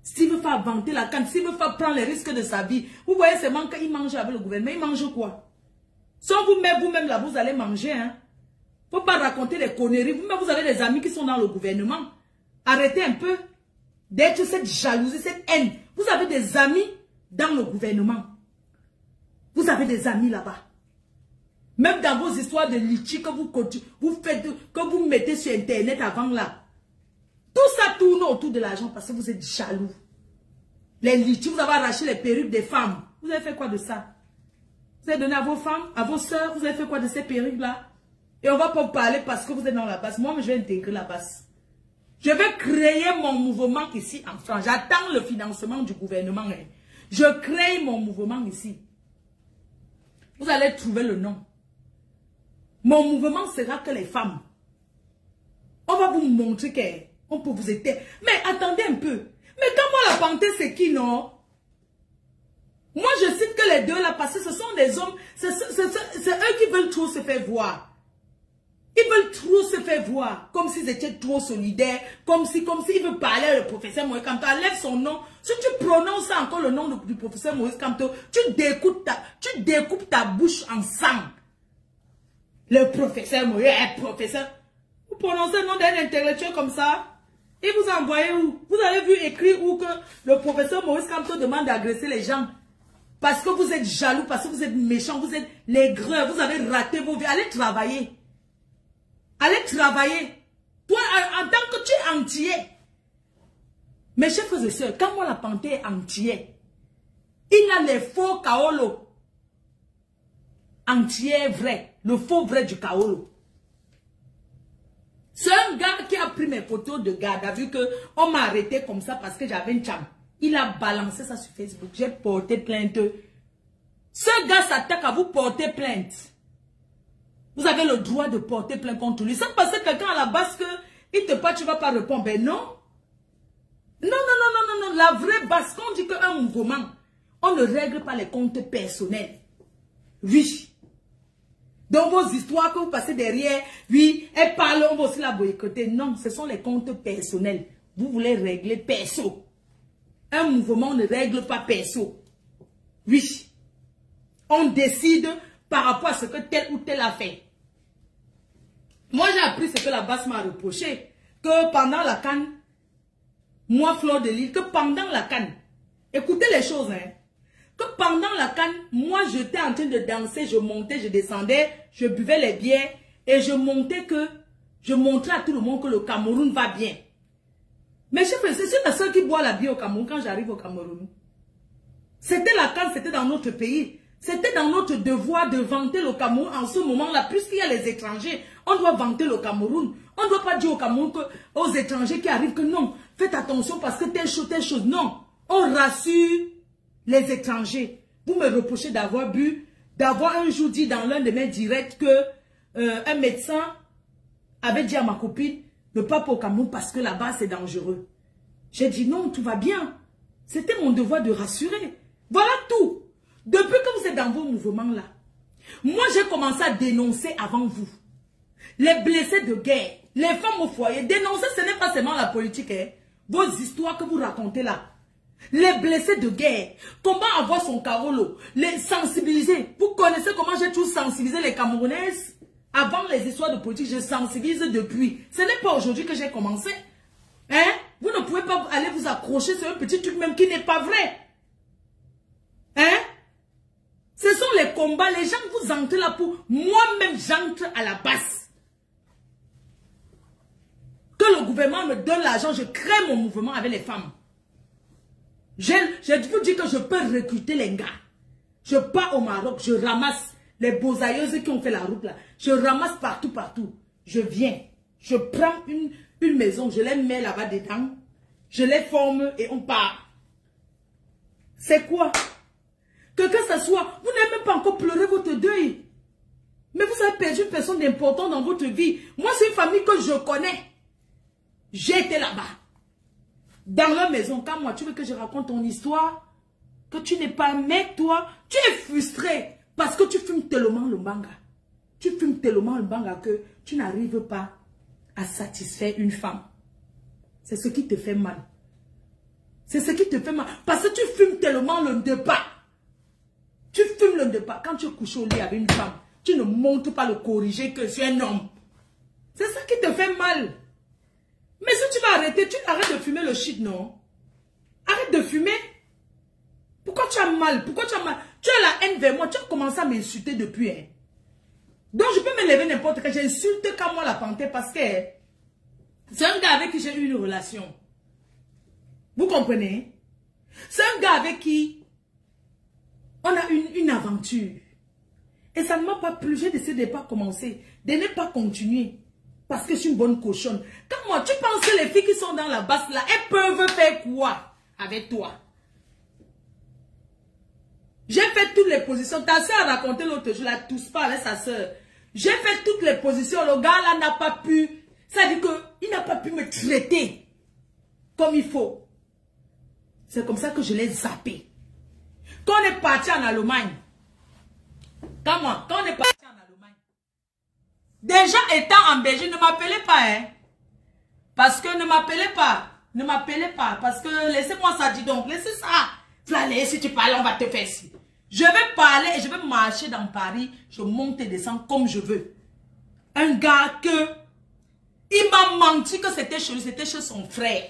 Steve Fa a vanté la canne. Steve Fa prend les risques de sa vie. Vous voyez seulement qu'il mange avec le gouvernement. Il mange quoi? Sans vous-même là, vous allez manger. Hein? Faut pas raconter des conneries. Vous-même, vous avez des amis qui sont dans le gouvernement. Arrêtez un peu d'être cette jalousie, cette haine. Vous avez des amis dans le gouvernement. Vous avez des amis là-bas. Même dans vos histoires de litchi que vous faites, que vous mettez sur Internet avant là. Tout ça tourne autour de l'argent parce que vous êtes jaloux. Les litchis, vous avez arraché les perruques des femmes. Vous avez fait quoi de ça? Vous avez donné à vos femmes, à vos soeurs, vous avez fait quoi de ces perruques-là? Et on ne va pas parler parce que vous êtes dans la base. Moi, je vais intégrer la base. Je vais créer mon mouvement ici en France. J'attends le financement du gouvernement. Je crée mon mouvement ici. Vous allez trouver le nom. Mon mouvement sera que les femmes. On va vous montrer qu'on peut vous aider. Mais attendez un peu. Mais quand moi la panthère, c'est qui, non? Moi, je cite que les deux là, parce que ce sont des hommes, c'est eux qui veulent trop se faire voir. Ils veulent trop se faire voir, comme s'ils étaient trop solidaires, comme s'ils veulent parler au professeur Maurice Kamto. Enlève son nom. Si tu prononces encore le nom du professeur Maurice Kamto, tu découpes ta bouche en sang. Le professeur Maurice, professeur. Vous prononcez le nom d'un intellectuel comme ça? Il vous a envoyé où? Vous avez vu écrire où que le professeur Maurice Kamto demande d'agresser les gens? Parce que vous êtes jaloux, parce que vous êtes méchants, vous êtes l'aigreur, vous avez raté vos vies. Allez travailler. Allez travailler. Toi, en tant que tu es entier. Mes chers frères et sœurs, quand moi la panthère est entier, il a les faux kaolo. Entier vrai. Le faux vrai du kaolo. C'est un gars qui a pris mes photos de garde, a vu que on m'a arrêté comme ça parce que j'avais une cham. Il a balancé ça sur Facebook. J'ai porté plainte. Ce gars s'attaque à vous porter plainte. Vous avez le droit de porter plainte contre lui. Ça parce que quelqu'un à la base que il te parle, tu ne vas pas répondre. Ben non. Non. La vraie base, quand on dit qu'un mouvement, on ne règle pas les comptes personnels. Oui. Dans vos histoires que vous passez derrière, oui, elle parle, on va aussi la boycotter. Non, ce sont les comptes personnels. Vous voulez régler perso. Un mouvement ne règle pas perso. Oui. On décide par rapport à ce que tel ou tel a fait. Moi, j'ai appris ce que la base m'a reproché. Que pendant la CAN, moi, Fleur de Lille, que pendant la CAN, écoutez les choses, hein. Que pendant la CAN, moi, j'étais en train de danser, je montais, je descendais, je buvais les bières et je montrais à tout le monde que le Cameroun va bien. Mais je suis la seule qui boit la bière au Cameroun quand j'arrive au Cameroun. C'était la CAN, c'était dans notre pays. C'était dans notre devoir de vanter le Cameroun en ce moment-là. Puisqu'il y a les étrangers, on doit vanter le Cameroun. On ne doit pas dire au Cameroun aux étrangers qui arrivent que non, faites attention parce que telle chose. Non, on rassure les étrangers. Vous me reprochez d'avoir bu, d'avoir un jour dit dans l'un de mes directs que un médecin avait dit à ma copine ne pas au Cameroun parce que là-bas c'est dangereux. J'ai dit non, tout va bien. C'était mon devoir de rassurer. Voilà tout. Depuis que vous êtes dans vos mouvements-là, moi j'ai commencé à dénoncer avant vous. Les blessés de guerre, les femmes au foyer. Dénoncer, ce n'est pas seulement la politique. Hein. Vos histoires que vous racontez là. Les blessés de guerre. Comment avoir son carolo. Les sensibiliser. Vous connaissez comment j'ai tous sensibilisé les Camerounaises. Avant les histoires de politique, je sensibilise depuis. Ce n'est pas aujourd'hui que j'ai commencé. Hein? Vous ne pouvez pas aller vous accrocher sur un petit truc même qui n'est pas vrai. Hein? Ce sont les combats. Les gens vous entrent là pour... Moi-même, j'entre à la base. Que le gouvernement me donne l'argent, je crée mon mouvement avec les femmes. Je vous dis que je peux recruter les gars. Je pars au Maroc, je ramasse les bosailleuses qui ont fait la route là. Je ramasse partout. Je viens. Je prends une maison, je les mets là-bas dedans. Je les forme et on part. C'est quoi? Que ça soit, vous n'avez même pas encore pleuré votre deuil. Mais vous avez perdu une personne d'important dans votre vie. Moi, c'est une famille que je connais. J'ai été là-bas. Dans leur maison, quand moi, tu veux que je raconte ton histoire, que tu n'es pas mec, toi, tu es frustré parce que tu fumes tellement le banga. Tu fumes tellement le banga que tu n'arrives pas à satisfaire une femme. C'est ce qui te fait mal. C'est ce qui te fait mal. Parce que tu fumes tellement le ndepa. Tu fumes le ndepa. Quand tu couches au lit avec une femme, tu ne montres pas le corriger que tu es un homme. C'est ça qui te fait mal. Mais si tu vas arrêter, tu arrêtes de fumer le shit, non? Arrête de fumer. Pourquoi tu as mal? Pourquoi tu as mal? Tu as la haine vers moi. Tu as commencé à m'insulter depuis. Hein? Donc je peux me lever n'importe quand. J'insulte quand moi la panthère parce que c'est un gars avec qui j'ai eu une relation. Vous comprenez? C'est un gars avec qui on a une aventure. Et ça ne m'a pas plu. J'ai décidé de ne pas commencer. De ne pas continuer. Parce que je suis une bonne cochonne. Quand moi, tu penses que les filles qui sont dans la basse là, elles peuvent faire quoi avec toi? J'ai fait toutes les positions. Ta soeur a raconté l'autre jour, la tousse pas avec sa soeur. J'ai fait toutes les positions. Le gars là n'a pas pu. Ça dit qu'il n'a pas pu me traiter comme il faut. C'est comme ça que je l'ai zappé. Quand on est parti en Allemagne, quand on est parti en Allemagne, déjà étant en Belgique, ne m'appelez pas, hein. Parce que ne m'appelez pas. Ne m'appelez pas. Parce que laissez-moi ça, dis donc. Laissez ça. Flaller, si tu parles, on va te faire ci. Je vais parler et je vais marcher dans Paris. Je monte et descends comme je veux. Un gars que Il m'a menti que c'était chez lui, c'était chez son frère.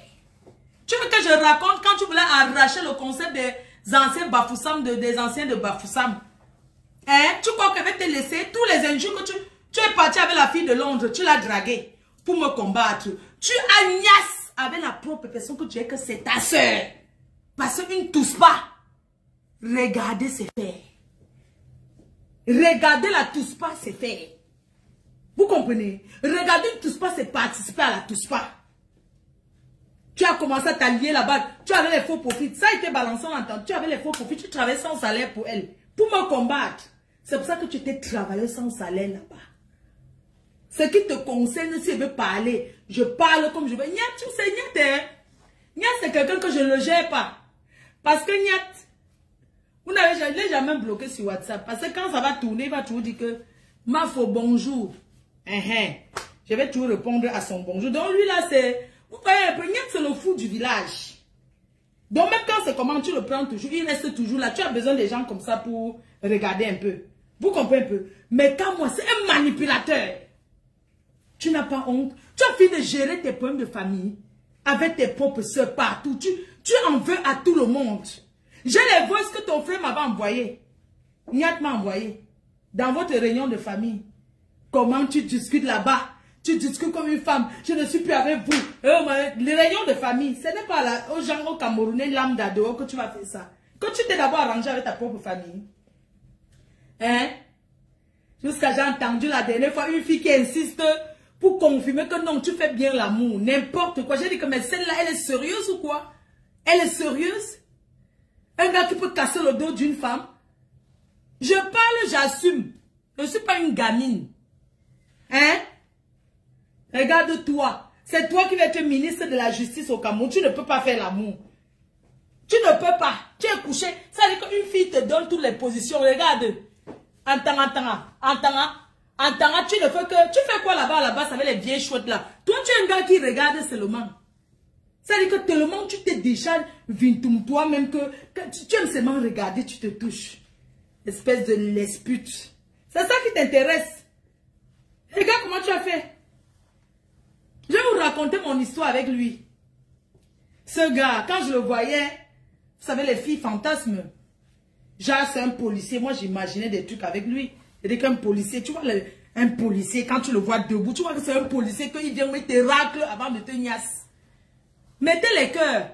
Tu veux que je raconte quand tu voulais arracher le concept des anciens Bafoussam, des anciens de Bafoussam? Hein? Tu crois qu'elle va te laisser tous les injures que tu es parti avec la fille de Londres, tu l'as draguée pour me combattre. Tu agnaces avec la propre personne que tu es, que c'est ta soeur. Parce qu'ils ne toussent pas. Regardez ses faits. Regardez la tousse pas, c'est fait. Vous comprenez? Regardez une tousse pas, c'est participer à la tousse pas. Tu as commencé à t'allier là-bas. Tu avais les faux profits. Ça a été balancé en temps. Tu avais les faux profits. Tu travaillais sans salaire pour elle. Pour me combattre. C'est pour ça que tu t'es travaillé sans salaire là-bas. Ce qui te concerne, si je veux parler, je parle comme je veux. Niat, tu sais, Niat, Niat, c'est quelqu'un que je ne le gère pas. Parce que Niat, vous n'avez jamais bloqué sur WhatsApp. Parce que quand ça va tourner, il va toujours dire que ma faux bonjour. Je vais toujours répondre à son bonjour. Donc lui là, c'est... Vous voyez, Niat, c'est le fou du village. Donc même quand c'est comment tu le prends toujours, il reste toujours là. Tu as besoin des gens comme ça pour regarder un peu. Vous comprenez un peu? Mais quand moi, c'est un manipulateur. Tu n'as pas honte. Tu as fini de gérer tes problèmes de famille avec tes propres soeurs partout. Tu en veux à tout le monde. J'ai les voix que ton frère m'avait envoyées. Niat m'a envoyé. Dans votre réunion de famille. Comment tu discutes là-bas? Tu discutes comme une femme. Je ne suis plus avec vous. Les réunions de famille, ce n'est pas là, aux gens au Camerounais, lambda dehors que tu vas faire ça. Quand tu t'es d'abord arrangé avec ta propre famille. Hein? Jusqu'à j'ai entendu la dernière fois une fille qui insiste pour confirmer que non, tu fais bien l'amour. N'importe quoi. J'ai dit que mais celle-là, elle est sérieuse ou quoi? Elle est sérieuse? Un gars qui peut casser le dos d'une femme? Je parle, j'assume. Je ne suis pas une gamine. Hein? Regarde-toi. C'est toi qui vas être ministre de la justice au Cameroun. Tu ne peux pas faire l'amour. Tu ne peux pas. Tu es couché. Ça veut dire qu'une fille te donne toutes les positions. Regarde. Entends, tu ne fais que... Tu fais quoi là-bas, avec les vieilles chouettes là? Toi, tu es un gars qui regarde seulement. Ça veut dire que tellement tu t'es déjà vintoum toi-même que tu aimes seulement regarder, tu te touches. Espèce de lespute. C'est ça qui t'intéresse. Regarde comment tu as fait. Je vais vous raconter mon histoire avec lui. Ce gars, quand je le voyais, vous savez, les filles fantasment. Genre, c'est un policier. Moi, j'imaginais des trucs avec lui. C'est qu'un policier, tu vois, un policier, quand tu le vois debout, tu vois que c'est un policier, qu'il vient mettre tes racles avant de te niasse. Mettez les cœurs.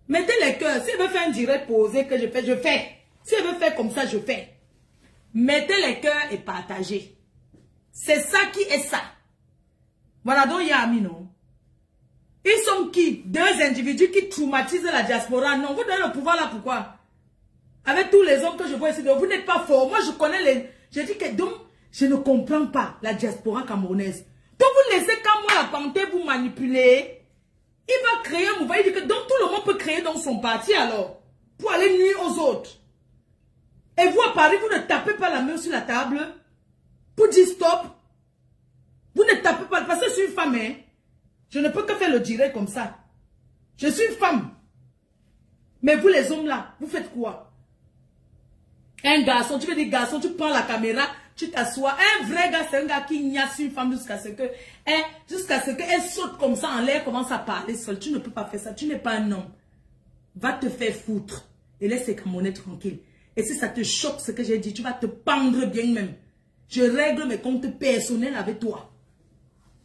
Mettez les cœurs. S'il veut faire un direct posé que je fais, je fais. S'il veut faire comme ça, je fais. Mettez les cœurs et partagez. C'est ça qui est ça. Voilà donc il y a ami, non? Ils sont qui? Deux individus qui traumatisent la diaspora. Non, vous donnez le pouvoir là, pourquoi? Avec tous les hommes que je vois ici, vous n'êtes pas forts. Moi, je connais les... Je dis que donc, je ne comprends pas la diaspora camerounaise. Donc, vous laissez quand moi la panthère vous manipuler. Il va créer un mouvement. Il dit que donc tout le monde peut créer dans son parti alors. Pour aller nuire aux autres. Et vous, à Paris, vous ne tapez pas la main sur la table. Pour dire stop. Vous ne tapez pas. Parce que je suis une femme, hein. Je ne peux que faire le direct comme ça. Je suis une femme. Mais vous les hommes là, vous faites quoi? Un garçon, tu veux dire garçon, tu prends la caméra, tu t'assois. Un vrai gars, c'est un gars qui niasse une femme jusqu'à ce que, qu'elle saute comme ça en l'air, commence à parler seule. Tu ne peux pas faire ça. Tu n'es pas un homme. Va te faire foutre. Et laisse ces Camerounais tranquilles. Et si ça te choque ce que j'ai dit, tu vas te pendre bien même. Je règle mes comptes personnels avec toi.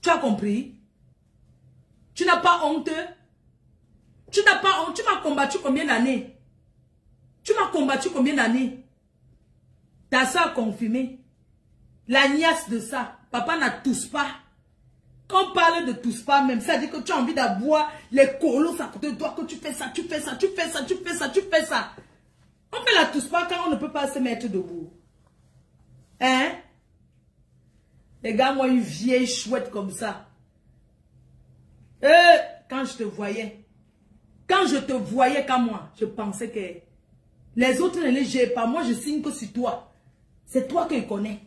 Tu as compris? Tu n'as pas honte? Tu n'as pas honte? Tu m'as combattu combien d'années? Tu m'as combattu combien d'années? T'as ça à confirmer. La niasse de ça. Papa n'a tous pas. Quand on parle de tous pas même, ça dit que tu as envie d'avoir les colos à côté de toi, que tu fais ça, tu fais ça, tu fais ça, tu fais ça, tu fais ça. On fait la tous pas quand on ne peut pas se mettre debout. Hein? Les gars, moi, une vieille chouette comme ça. Quand je te voyais, quand moi, je pensais que les autres ne les gèrent pas. Moi, je signe que sur toi. C'est toi que je connais.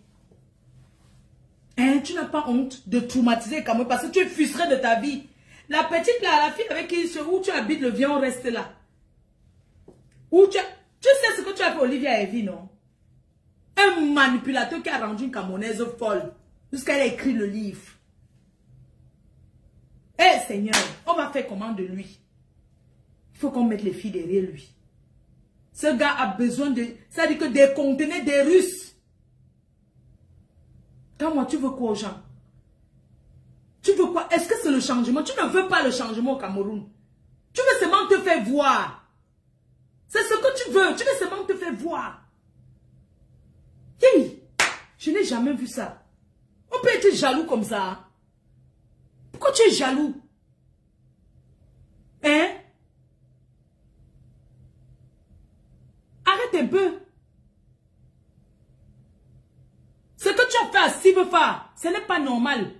Hein, tu n'as pas honte de traumatiser comme moi parce que tu es frustré de ta vie. La petite là, la fille avec qui où tu habites, le vieux, on reste là. Où tu sais ce que tu as fait Olivia Evie, non? Un manipulateur qui a rendu une Camerounaise folle. Jusqu'à elle a écrit le livre. Eh Seigneur, on va faire comment de lui? Il faut qu'on mette les filles derrière lui. Ce gars a besoin de... Ça dit que des conteneurs, des Russes. Quand moi, tu veux quoi aux gens? Tu veux quoi? Est-ce que c'est le changement? Tu ne veux pas le changement au Cameroun. Tu veux seulement te faire voir. C'est ce que tu veux. Tu veux seulement te faire voir. Hey, je n'ai jamais vu ça. On peut être jaloux comme ça. Pourquoi tu es jaloux? Hein? Arrête un peu. Ce que tu as fait à Steve Fa, ce n'est pas normal.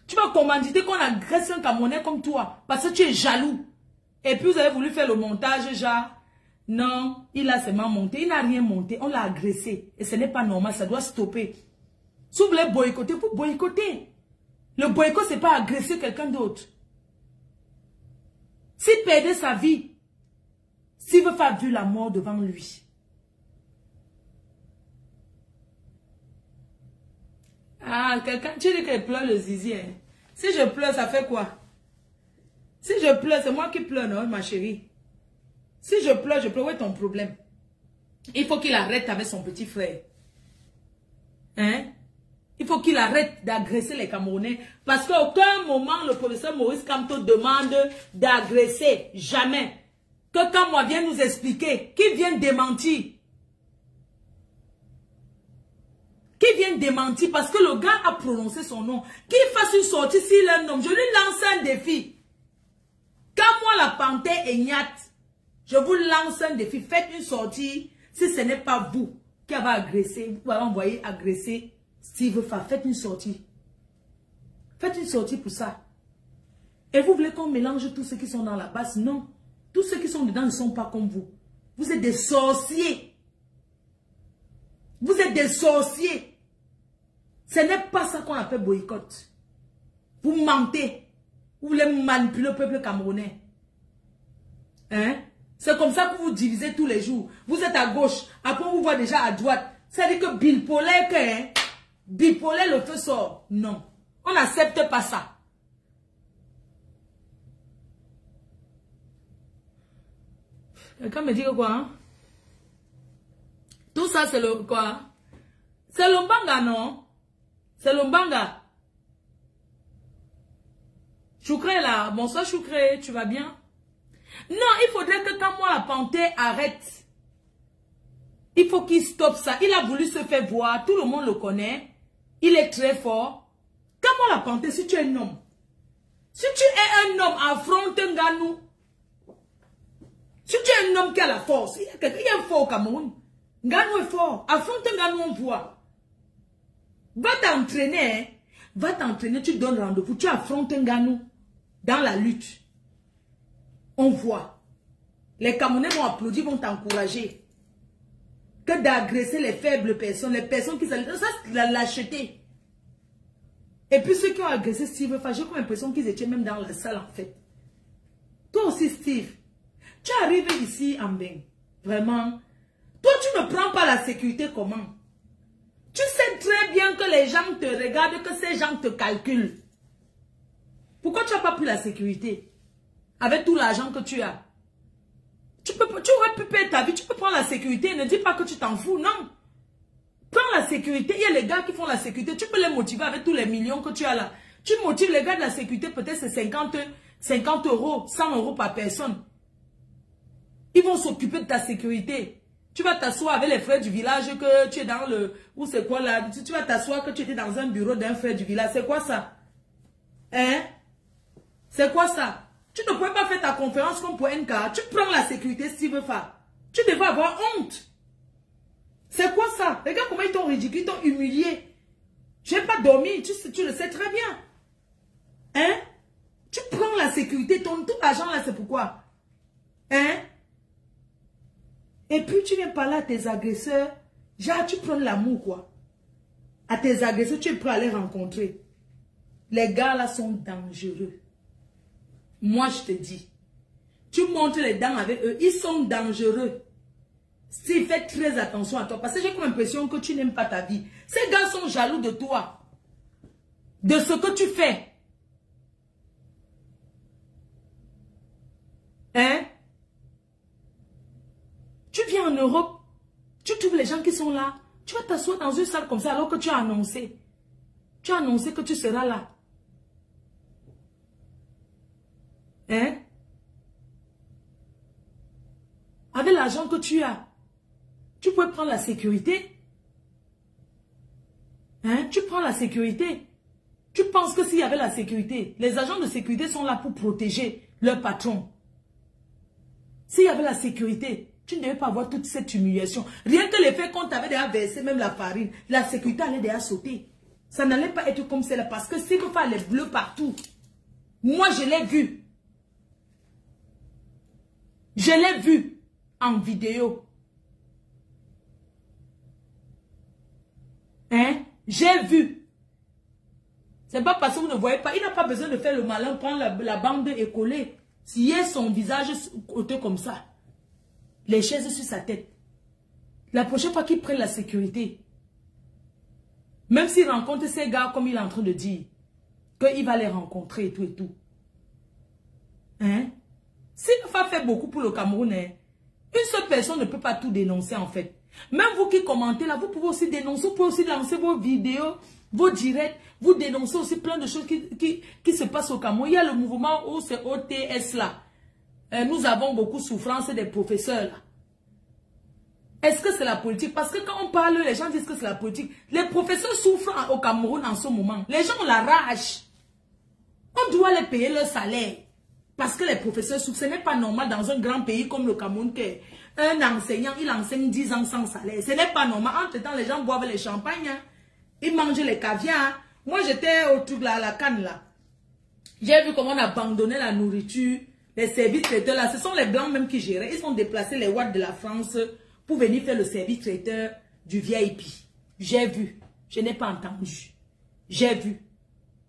Tu vas commanditer qu'on agresse un Camerounais comme toi parce que tu es jaloux. Et puis vous avez voulu faire le montage, genre, non, il a seulement monté, il n'a rien monté, on l'a agressé. Et ce n'est pas normal, ça doit stopper. Si vous voulez boycotter, vous boycottez. Le boycott, ce n'est pas agresser quelqu'un d'autre. S'il perdait sa vie, s'il veut faire vu la mort devant lui. Ah, quelqu'un, tu dis qu'elle pleure le zizi. Hein? Si je pleure, ça fait quoi? Si je pleure, c'est moi qui pleure, non, ma chérie? Si je pleure, où est ton problème? Il faut qu'il arrête avec son petit frère. Hein? Il faut qu'il arrête d'agresser les Camerounais. Parce qu'à aucun moment, le professeur Maurice Kamto demande d'agresser. Jamais. Que quand moi vient nous expliquer, qui vient démentir? Qui vient démentir parce que le gars a prononcé son nom. Qu'il fasse une sortie s'il est un homme. Je lui lance un défi. Quand moi la panthère est niate, je vous lance un défi. Faites une sortie. Si ce n'est pas vous qui avez agressé, vous avez envoyé agresser Steve Fa. Faites une sortie. Faites une sortie pour ça. Et vous voulez qu'on mélange tous ceux qui sont dans la base? Non. Tous ceux qui sont dedans ne sont pas comme vous. Vous êtes des sorciers. Vous êtes des sorciers. Ce n'est pas ça qu'on appelle boycott. Vous mentez. Vous voulez manipuler le peuple camerounais. Hein? C'est comme ça que vous divisez tous les jours. Vous êtes à gauche. Après, on vous voit déjà à droite. C'est-à-dire que bipolaire, hein? Bipolaire, le feu sort. Non. On n'accepte pas ça. Quelqu'un me dit que quoi? Hein? Tout ça, c'est le quoi? C'est le Mbanga, non? C'est le Mbanga. Choukré là. Bonsoir Choukré, tu vas bien? Non, il faudrait que quand moi la panthère arrête. Il faut qu'il stoppe ça. Il a voulu se faire voir. Tout le monde le connaît. Il est très fort. Quand moi la panthère, si tu es un homme. Si tu es un homme, affronte un ganou. Si tu es un homme qui a la force. Il y a un fort au Cameroun. Nganou est fort. Affronte un Nganou, on voit. Va t'entraîner. Hein? Va t'entraîner, tu donnes rendez-vous. Tu affrontes un Nganou dans la lutte. On voit. Les Camerounais vont applaudir, vont t'encourager. Que d'agresser les faibles personnes. Les personnes qui... Ça, c'est la lâcheté. Et puis ceux qui ont agressé Steve Fa, j'ai comme l'impression qu'ils étaient même dans la salle en fait. Toi aussi Steve. Tu arrives ici en bain. Vraiment... Toi, tu ne prends pas la sécurité comment? Tu sais très bien que les gens te regardent, que ces gens te calculent. Pourquoi tu n'as pas pris la sécurité? Avec tout l'argent que tu as. Tu aurais pu payer ta vie, tu peux prendre la sécurité. Ne dis pas que tu t'en fous, non. Prends la sécurité. Il y a les gars qui font la sécurité. Tu peux les motiver avec tous les millions que tu as là. Tu motives les gars de la sécurité, peut-être c'est 50 euros, 100 euros par personne. Ils vont s'occuper de ta sécurité. Tu vas t'asseoir avec les frères du village que tu es dans le... Ou c'est quoi là? Tu vas t'asseoir que tu étais dans un bureau d'un frère du village. C'est quoi ça? Hein? C'est quoi ça? Tu ne pouvais pas faire ta conférence comme pour NK. Tu prends la sécurité Steve Fa. Tu devrais avoir honte. C'est quoi ça? Regarde comment ils t'ont ridicule, ils t'ont humilié. Je n'ai pas dormi, tu le sais très bien. Hein? Tu prends la sécurité, tout l'argent là, c'est pourquoi? Hein? Et puis tu viens parler à tes agresseurs. Genre, tu prends l'amour, quoi. À tes agresseurs, tu es prêt à les rencontrer. Les gars là sont dangereux. Moi, je te dis. Tu montes les dents avec eux. Ils sont dangereux. Steve, fais très attention à toi. Parce que j'ai comme l'impression que tu n'aimes pas ta vie. Ces gars sont jaloux de toi. De ce que tu fais. Hein? Tu viens en Europe, tu trouves les gens qui sont là. Tu vas t'asseoir dans une salle comme ça alors que tu as annoncé. Tu as annoncé que tu seras là. Hein? Avec l'argent que tu as, tu peux prendre la sécurité. Hein? Tu prends la sécurité. Tu penses que s'il y avait la sécurité, les agents de sécurité sont là pour protéger leur patron. S'il y avait la sécurité, tu ne devais pas avoir toute cette humiliation. Rien que l'effet qu'on t'avait déjà versé, même la farine, la sécurité allait déjà sauter. Ça n'allait pas être comme celle-là parce que c'est que faire les bleus partout. Moi, je l'ai vu. Je l'ai vu en vidéo. Hein? J'ai vu. C'est pas parce que vous ne voyez pas. Il n'a pas besoin de faire le malin, prendre la bande et coller. S'il y a son visage côté comme ça. Les chaises sur sa tête. La prochaine fois qu'il prenne la sécurité, même s'il rencontre ces gars comme il est en train de dire, qu'il va les rencontrer et tout et tout. Hein? S'il n'a pas fait beaucoup pour le Cameroun, hein, une seule personne ne peut pas tout dénoncer en fait. Même vous qui commentez là, vous pouvez aussi dénoncer, vous pouvez aussi lancer vos vidéos, vos directs, vous dénoncez aussi plein de choses qui se passent au Cameroun. Il y a le mouvement OTS là. Nous avons beaucoup de souffrance des professeurs là. Est-ce que c'est la politique? Parce que quand on parle, les gens disent que c'est la politique. Les professeurs souffrent au Cameroun en ce moment. Les gens ont la rage. On doit les payer leur salaire. Parce que les professeurs souffrent. Ce n'est pas normal dans un grand pays comme le Cameroun qu'un enseignant, il enseigne 10 ans sans salaire. Ce n'est pas normal. Entre-temps, les gens boivent les champagnes. Hein. Ils mangent les caviars. Moi, j'étais au truc là, à la canne là. J'ai vu comment on abandonnait la nourriture. Les services traiteurs là, ce sont les blancs même qui géraient. Ils ont déplacé les watts de la France pour venir faire le service traiteur du VIP. J'ai vu. Je n'ai pas entendu. J'ai vu.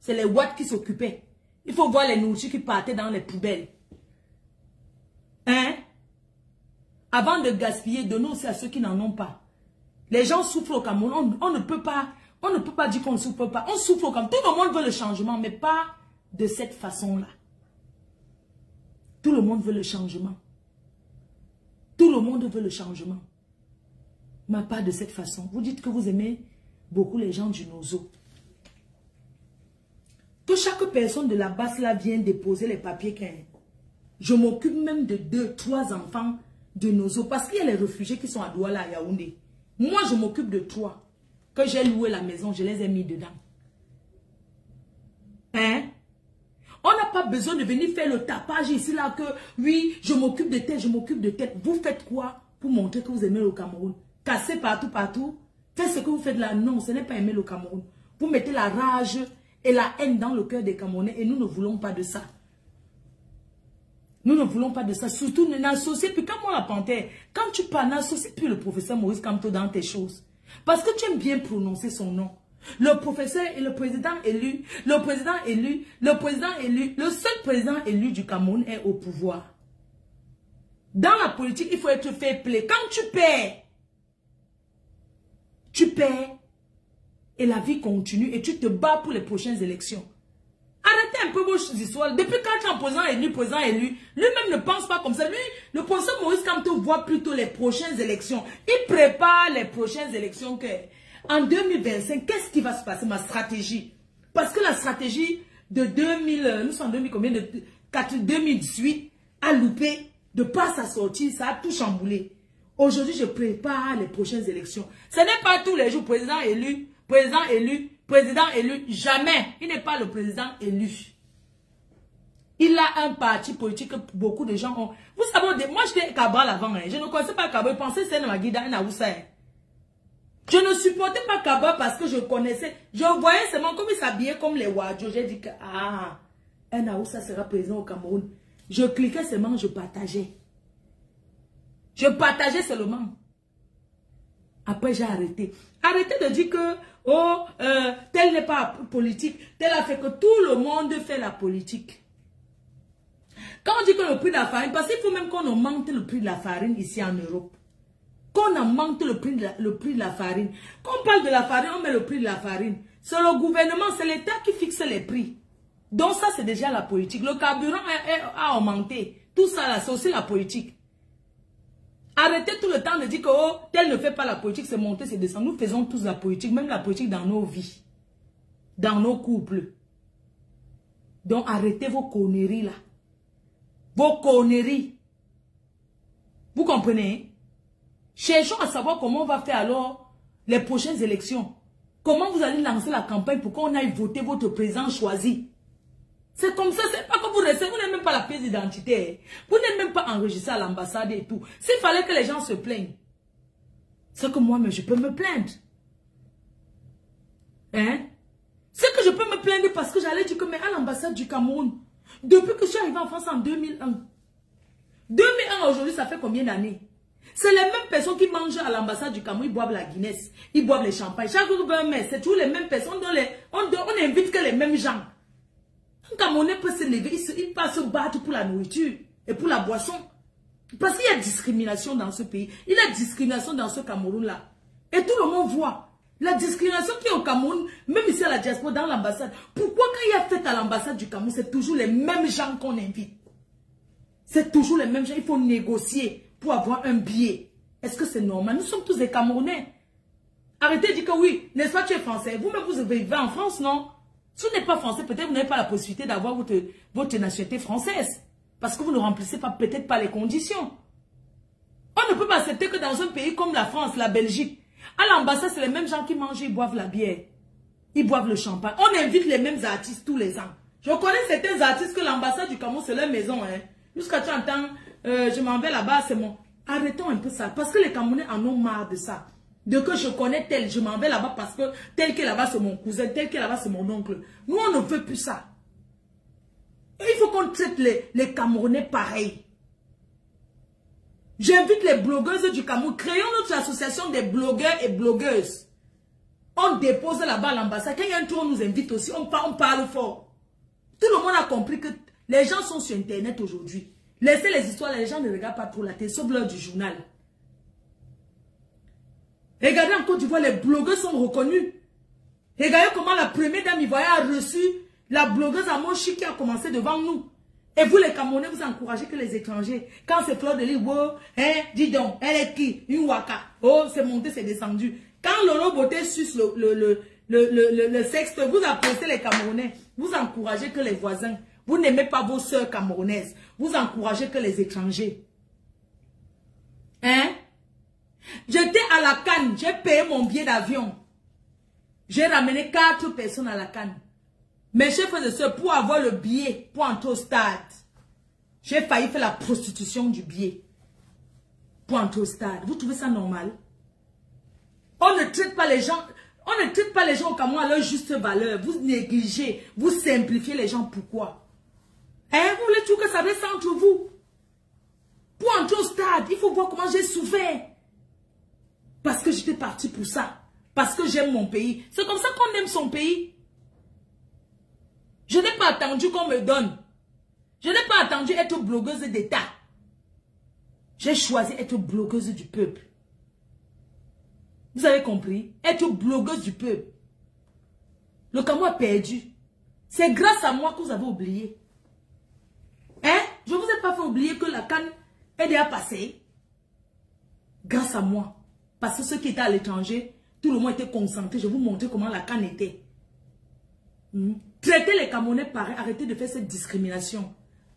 C'est les watts qui s'occupaient. Il faut voir les nourritures qui partaient dans les poubelles. Hein? Avant de gaspiller, donnons aussi à ceux qui n'en ont pas. Les gens souffrent au Cameroun. On ne peut pas dire qu'on ne souffre pas. On souffre au Cameroun. Tout le monde veut le changement, mais pas de cette façon-là. Tout le monde veut le changement. Tout le monde veut le changement. Mais pas de cette façon. Vous dites que vous aimez beaucoup les gens du Nozo. Que chaque personne de la base là vienne déposer les papiers. Je m'occupe même de 2, 3 enfants de Nozo. Parce qu'il y a les réfugiés qui sont à Douala, à Yaoundé. Moi, je m'occupe de 3. Que j'ai loué la maison, je les ai mis dedans. Hein? On n'a pas besoin de venir faire le tapage ici là que oui, je m'occupe de tête, je m'occupe de tête. Vous faites quoi pour montrer que vous aimez le Cameroun? Casser partout, partout. Faites ce que vous faites là. Non, ce n'est pas aimer le Cameroun. Vous mettez la rage et la haine dans le cœur des Camerounais et nous ne voulons pas de ça. Nous ne voulons pas de ça. Surtout, n'associe plus. Comme moi, la panthère, quand tu parles, n'associe plus le professeur Maurice Kamto dans tes choses. Parce que tu aimes bien prononcer son nom. Le professeur et le président élu, le président élu, le président élu, le seul président élu du Cameroun est au pouvoir. Dans la politique, il faut être fair play. Quand tu perds et la vie continue et tu te bats pour les prochaines élections. Arrêtez un peu vos histoires. Depuis quand tu es président élu, lui-même ne pense pas comme ça. Lui, le professeur Maurice Kamto voit plutôt les prochaines élections. Il prépare les prochaines élections que... En 2025, qu'est-ce qui va se passer, ma stratégie? Parce que la stratégie de 2018 a loupé de par sa sortie, ça a tout chamboulé. Aujourd'hui, je prépare les prochaines élections. Ce n'est pas tous les jours président élu, président élu, président élu. Jamais. Il n'est pas le président élu. Il a un parti politique que beaucoup de gens ont. Vous savez, moi j'étais Cabral avant. Hein. Je ne connaissais pas Cabral. Je pensais que c'était Maguida et Naoussa. Je ne supportais pas Cabral parce que je connaissais. Je voyais seulement comme il s'habillait comme les Wadjo. J'ai dit que, ah, un Naoussa sera président au Cameroun. Je cliquais seulement, je partageais. Je partageais seulement. Après, j'ai arrêté. Arrêtez de dire que, oh, tel n'est pas politique. Tel a fait que tout le monde fait la politique. Quand on dit que le prix de la farine, parce qu'il faut même qu'on augmente le prix de la farine ici en Europe. Qu'on augmente le prix de la farine. Quand on parle de la farine, on met le prix de la farine. C'est le gouvernement, c'est l'État qui fixe les prix. Donc ça, c'est déjà la politique. Le carburant a augmenté. Tout ça là, c'est aussi la politique. Arrêtez tout le temps de dire que oh, tel ne fait pas la politique, c'est monter, c'est descendre. Nous faisons tous la politique, même la politique dans nos vies, dans nos couples. Donc arrêtez vos conneries là. Vos conneries. Vous comprenez? Cherchons à savoir comment on va faire alors les prochaines élections. Comment vous allez lancer la campagne pour qu'on aille voter votre président choisi. C'est comme ça, c'est pas que vous restez, vous n'avez même pas la pièce d'identité. Vous n'êtes même pas enregistré à l'ambassade et tout. S'il fallait que les gens se plaignent, c'est que moi, mais je peux me plaindre. Hein? C'est que je peux me plaindre parce que j'allais dire que, mais à l'ambassade du Cameroun, depuis que je suis arrivé en France en 2001, 2001 aujourd'hui, ça fait combien d'années? C'est les mêmes personnes qui mangent à l'ambassade du Cameroun, ils boivent la Guinness, ils boivent les champagnes. Chaque jour, c'est toujours les mêmes personnes, on invite que les mêmes gens. Un Camerounais peut se lever, il peut se battre pour la nourriture et pour la boisson. Parce qu'il y a discrimination dans ce pays. Il y a discrimination dans ce Cameroun-là. Et tout le monde voit. La discrimination qui est au Cameroun, même ici à la diaspora, dans l'ambassade. Pourquoi quand il y a fête à l'ambassade du Cameroun, c'est toujours les mêmes gens qu'on invite? C'est toujours les mêmes gens. Il faut négocier pour avoir un billet. Est-ce que c'est normal? Nous sommes tous des Camerounais. Arrêtez de dire que oui, n'est-ce pas, tu es français. Vous-même, vous vivez en France, non? Si vous n'êtes pas français, peut-être vous n'avez pas la possibilité d'avoir votre nationalité française. Parce que vous ne remplissez pas peut-être pas les conditions. On ne peut pas accepter que dans un pays comme la France, la Belgique, à l'ambassade, c'est les mêmes gens qui mangent, ils boivent la bière. Ils boivent le champagne. On invite les mêmes artistes tous les ans. Je connais certains artistes que l'ambassade du Cameroun, c'est leur maison. Hein. Jusqu'à tu entends, je m'en vais là-bas, c'est mon... Arrêtons un peu ça. Parce que les Camerounais en ont marre de ça. De que je connais tel, je m'en vais là-bas parce que tel qui est là-bas c'est mon cousin, tel qui est là-bas c'est mon oncle. Nous on ne veut plus ça. Et il faut qu'on traite les Camerounais pareil. J'invite les blogueuses du Cameroun, créons notre association des blogueurs et blogueuses. On dépose là-bas à l'ambassade. Quand il y a un tour, on nous invite aussi, on parle fort. Tout le monde a compris que les gens sont sur Internet aujourd'hui. Laissez les histoires, les gens ne regardent pas trop la télé, sauf l'heure du journal. Regardez en Côte d'Ivoire, les blogueurs sont reconnus. Regardez comment la première dame ivoirienne a reçu la blogueuse à Mochi qui a commencé devant nous. Et vous les Camerounais, vous encouragez que les étrangers. Quand c'est Fleur de Lys, oh, hein, dis donc, elle est qui? Une waka. Oh, c'est monté, c'est descendu. Quand Lolo Beauté suce le sexe, vous appréciez les Camerounais. Vous encouragez que les voisins. Vous n'aimez pas vos sœurs camerounaises. Vous encouragez que les étrangers. Hein? J'étais à la Cannes, j'ai payé mon billet d'avion. J'ai ramené 4 personnes à la Cannes. Mes chers frères et sœurs, pour avoir le billet, pour entrer au stade, j'ai failli faire la prostitution du billet. Pour entrer au stade. Vous trouvez ça normal? On ne traite pas les gens, au Cameroun à leur juste valeur. Vous négligez, vous simplifiez les gens. Pourquoi? Hein, vous voulez tout que ça reste entre vous? Pour entrer au stade, il faut voir comment j'ai souffert. Parce que j'étais parti pour ça. Parce que j'aime mon pays. C'est comme ça qu'on aime son pays. Je n'ai pas attendu qu'on me donne. Je n'ai pas attendu être blogueuse d'État. J'ai choisi être blogueuse du peuple. Vous avez compris? Être blogueuse du peuple. Le Cameroun a perdu. C'est grâce à moi que vous avez oublié. Hein? Je ne vous ai pas fait oublier que la Cannes est déjà passée. Grâce à moi. Parce que ceux qui étaient à l'étranger, tout le monde était concentré. Je vais vous montrer comment la Cannes était. Traitez les Camerounais pareil. Arrêtez de faire cette discrimination.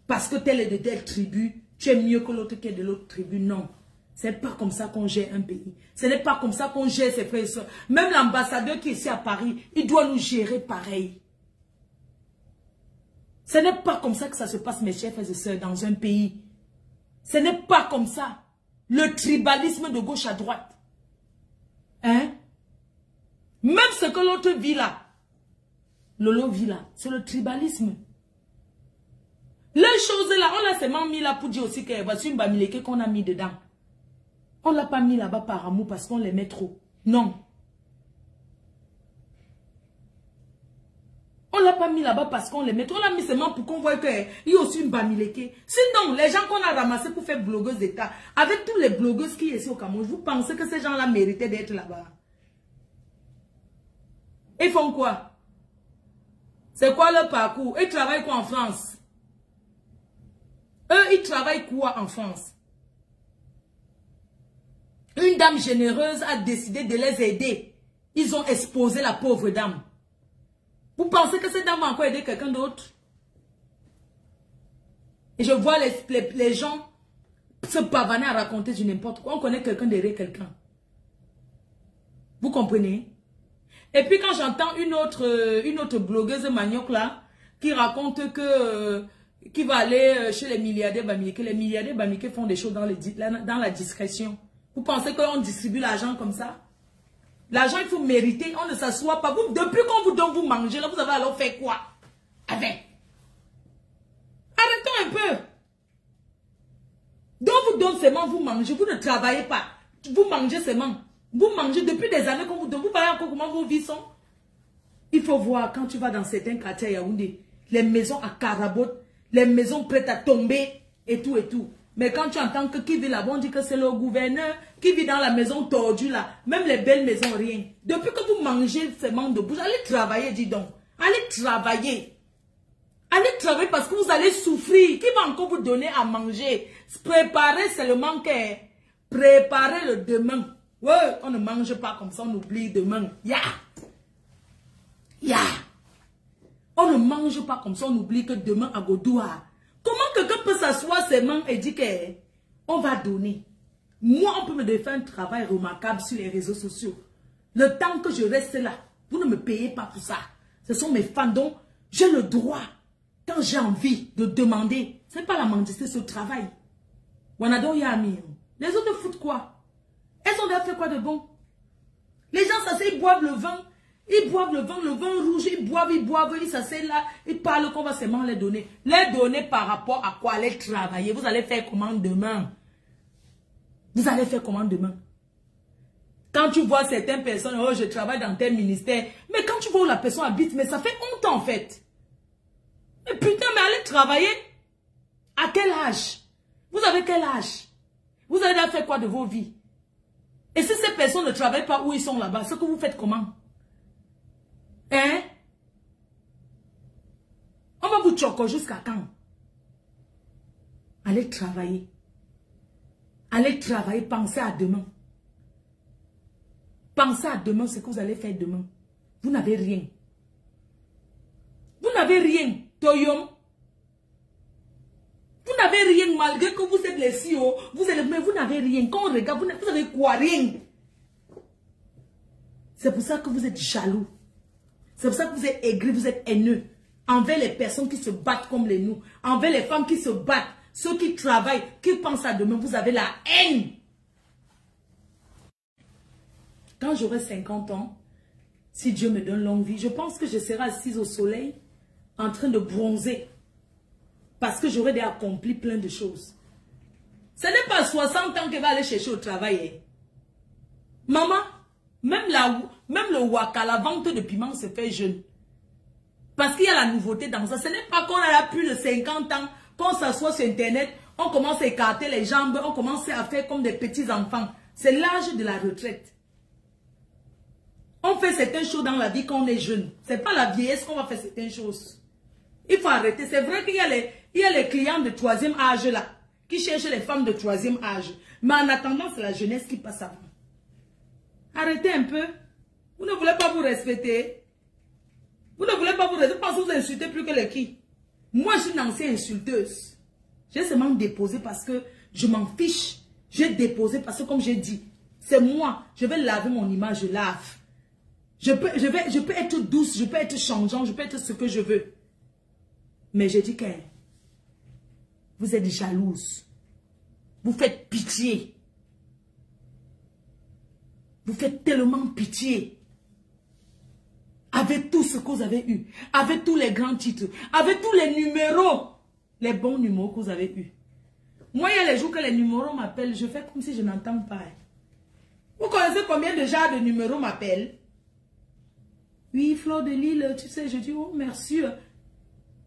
Parce que tel est de telle tribu, tu es mieux que l'autre qui est de l'autre tribu. Non. Ce n'est pas comme ça qu'on gère un pays. Ce n'est pas comme ça qu'on gère ses frères et soeurs. Même l'ambassadeur qui est ici à Paris, il doit nous gérer pareil. Ce n'est pas comme ça que ça se passe, mes chers frères et sœurs, dans un pays. Ce n'est pas comme ça. Le tribalisme de gauche à droite. Hein? Même ce que l'autre vit là, Lolo vit là, c'est le tribalisme. Les choses là, on l'a seulement mis là pour dire aussi que voici une bamileke qu'on a mis dedans. On ne l'a pas mis là-bas par amour parce qu'on les met trop. Non. On ne l'a pas mis là-bas parce qu'on les met trop. On l'a mis seulement pour qu'on voit qu'il y a aussi une bamileke. Sinon, les gens qu'on a ramassés pour faire blogueuses d'État, avec tous les blogueuses qui sont ici au Cameroun, vous pensez que ces gens-là méritaient d'être là-bas? Ils font quoi? C'est quoi leur parcours? Ils travaillent quoi en France? Eux, ils travaillent quoi en France? Une dame généreuse a décidé de les aider. Ils ont exposé la pauvre dame. Vous pensez que cette dame va encore aider quelqu'un d'autre? Et je vois les gens se pavaner à raconter du n'importe quoi. On connaît quelqu'un derrière quelqu'un. Vous comprenez? Et puis quand j'entends une autre blogueuse manioc là, qui raconte que qui va aller chez les milliardaires Bamileke. Les milliardaires Bamileke font des choses dans la discrétion. Vous pensez qu'on distribue l'argent comme ça? L'argent, il faut mériter. On ne s'assoit pas. Vous, depuis qu'on vous donne vous manger, là, vous avez alors fait quoi? Avec. Arrêtons un peu. Donc vous donne seulement, vous mangez. Vous ne travaillez pas. Vous mangez seulement. Vous mangez depuis des années qu'on vous donne. Vous voyez encore comment vos vies sont? Il faut voir quand tu vas dans certains quartiers à Yaoundé, les maisons à carabote, les maisons prêtes à tomber et tout et tout. Mais quand tu entends que qui vit là-bas, on dit que c'est le gouverneur qui vit dans la maison tordue là. Même les belles maisons, rien. Depuis que vous mangez ces manques de bouche, allez travailler, dis donc. Allez travailler. Allez travailler parce que vous allez souffrir. Qui va encore vous donner à manger? Préparez seulement que préparez le demain. Ouais, on ne mange pas comme ça, on oublie demain. On ne mange pas comme ça, on oublie que demain à Godoua. Comment quelqu'un peut s'asseoir ses mains et dire qu'on va donner? Moi, on peut me faire un travail remarquable sur les réseaux sociaux. Le temps que je reste là, vous ne me payez pas pour ça. Ce sont mes fans, donc j'ai le droit, quand j'ai envie de demander. Ce n'est pas la mendicité, c'est ce travail. Wanado Yami. Les autres foutent quoi? Elles ont déjà fait quoi de bon? Les gens s'asseyent, ils boivent le vin. Ils boivent le vin rouge, ils boivent, ils s'asseyent là, ils parlent qu'on va seulement les donner. Les donner par rapport à quoi? Aller travailler. Vous allez faire comment demain? Vous allez faire comment demain? Quand tu vois certaines personnes, oh je travaille dans tel ministère, mais quand tu vois où la personne habite, mais ça fait honte en fait. Mais putain, mais allez travailler. À quel âge? Vous avez quel âge? Vous avez déjà fait quoi de vos vies? Et si ces personnes ne travaillent pas où ils sont là-bas, ce que vous faites comment? Hein? On va vous choquer jusqu'à quand? Allez travailler. Allez travailler, pensez à demain. Pensez à demain, ce que vous allez faire demain. Vous n'avez rien. Vous n'avez rien. Toyom. Vous n'avez rien malgré que vous êtes les CEO. Mais vous n'avez rien. Quand on regarde, vous avez quoi? Rien. C'est pour ça que vous êtes jaloux. C'est pour ça que vous êtes aigris, vous êtes haineux. Envers les personnes qui se battent comme les nous. Envers les femmes qui se battent. Ceux qui travaillent, qui pensent à demain, vous avez la haine. Quand j'aurai 50 ans, si Dieu me donne longue vie, je pense que je serai assise au soleil, en train de bronzer. Parce que j'aurai déjà accompli plein de choses. Ce n'est pas 60 ans qu'elle va aller chercher au travail. Hein. Maman, même le waka, la vente de piment se fait jeune. Parce qu'il y a la nouveauté dans ça. Ce n'est pas qu'on a plus de 50 ans, qu'on s'assoit sur Internet, on commence à écarter les jambes, on commence à faire comme des petits enfants. C'est l'âge de la retraite. On fait certaines choses dans la vie quand on est jeune. Ce n'est pas la vieillesse qu'on va faire certaines choses. Il faut arrêter. C'est vrai qu'il y a les clients de 3e âge là, qui cherchent les femmes de 3e âge. Mais en attendant, c'est la jeunesse qui passe avant. Arrêtez un peu. Vous ne voulez pas vous respecter. Vous ne voulez pas vous respecter parce que vous insultez plus que les qui. Moi, je suis une ancienne insulteuse. J'ai seulement déposé parce que je m'en fiche. J'ai déposé parce que comme j'ai dit, c'est moi. Je vais laver mon image, je lave. Je peux être douce, je peux être changeante, je peux être ce que je veux. Mais j'ai dit que vous êtes jalouse. Vous faites pitié. Vous faites tellement pitié. Avec tout ce que vous avez eu. Avec tous les grands titres. Avec tous les numéros. Les bons numéros que vous avez eu. Moi, il y a les jours que les numéros m'appellent. Je fais comme si je n'entends pas. Vous connaissez combien de gens de numéros m'appellent? Oui, Fleur de Lille, tu sais, je dis, oh, merci.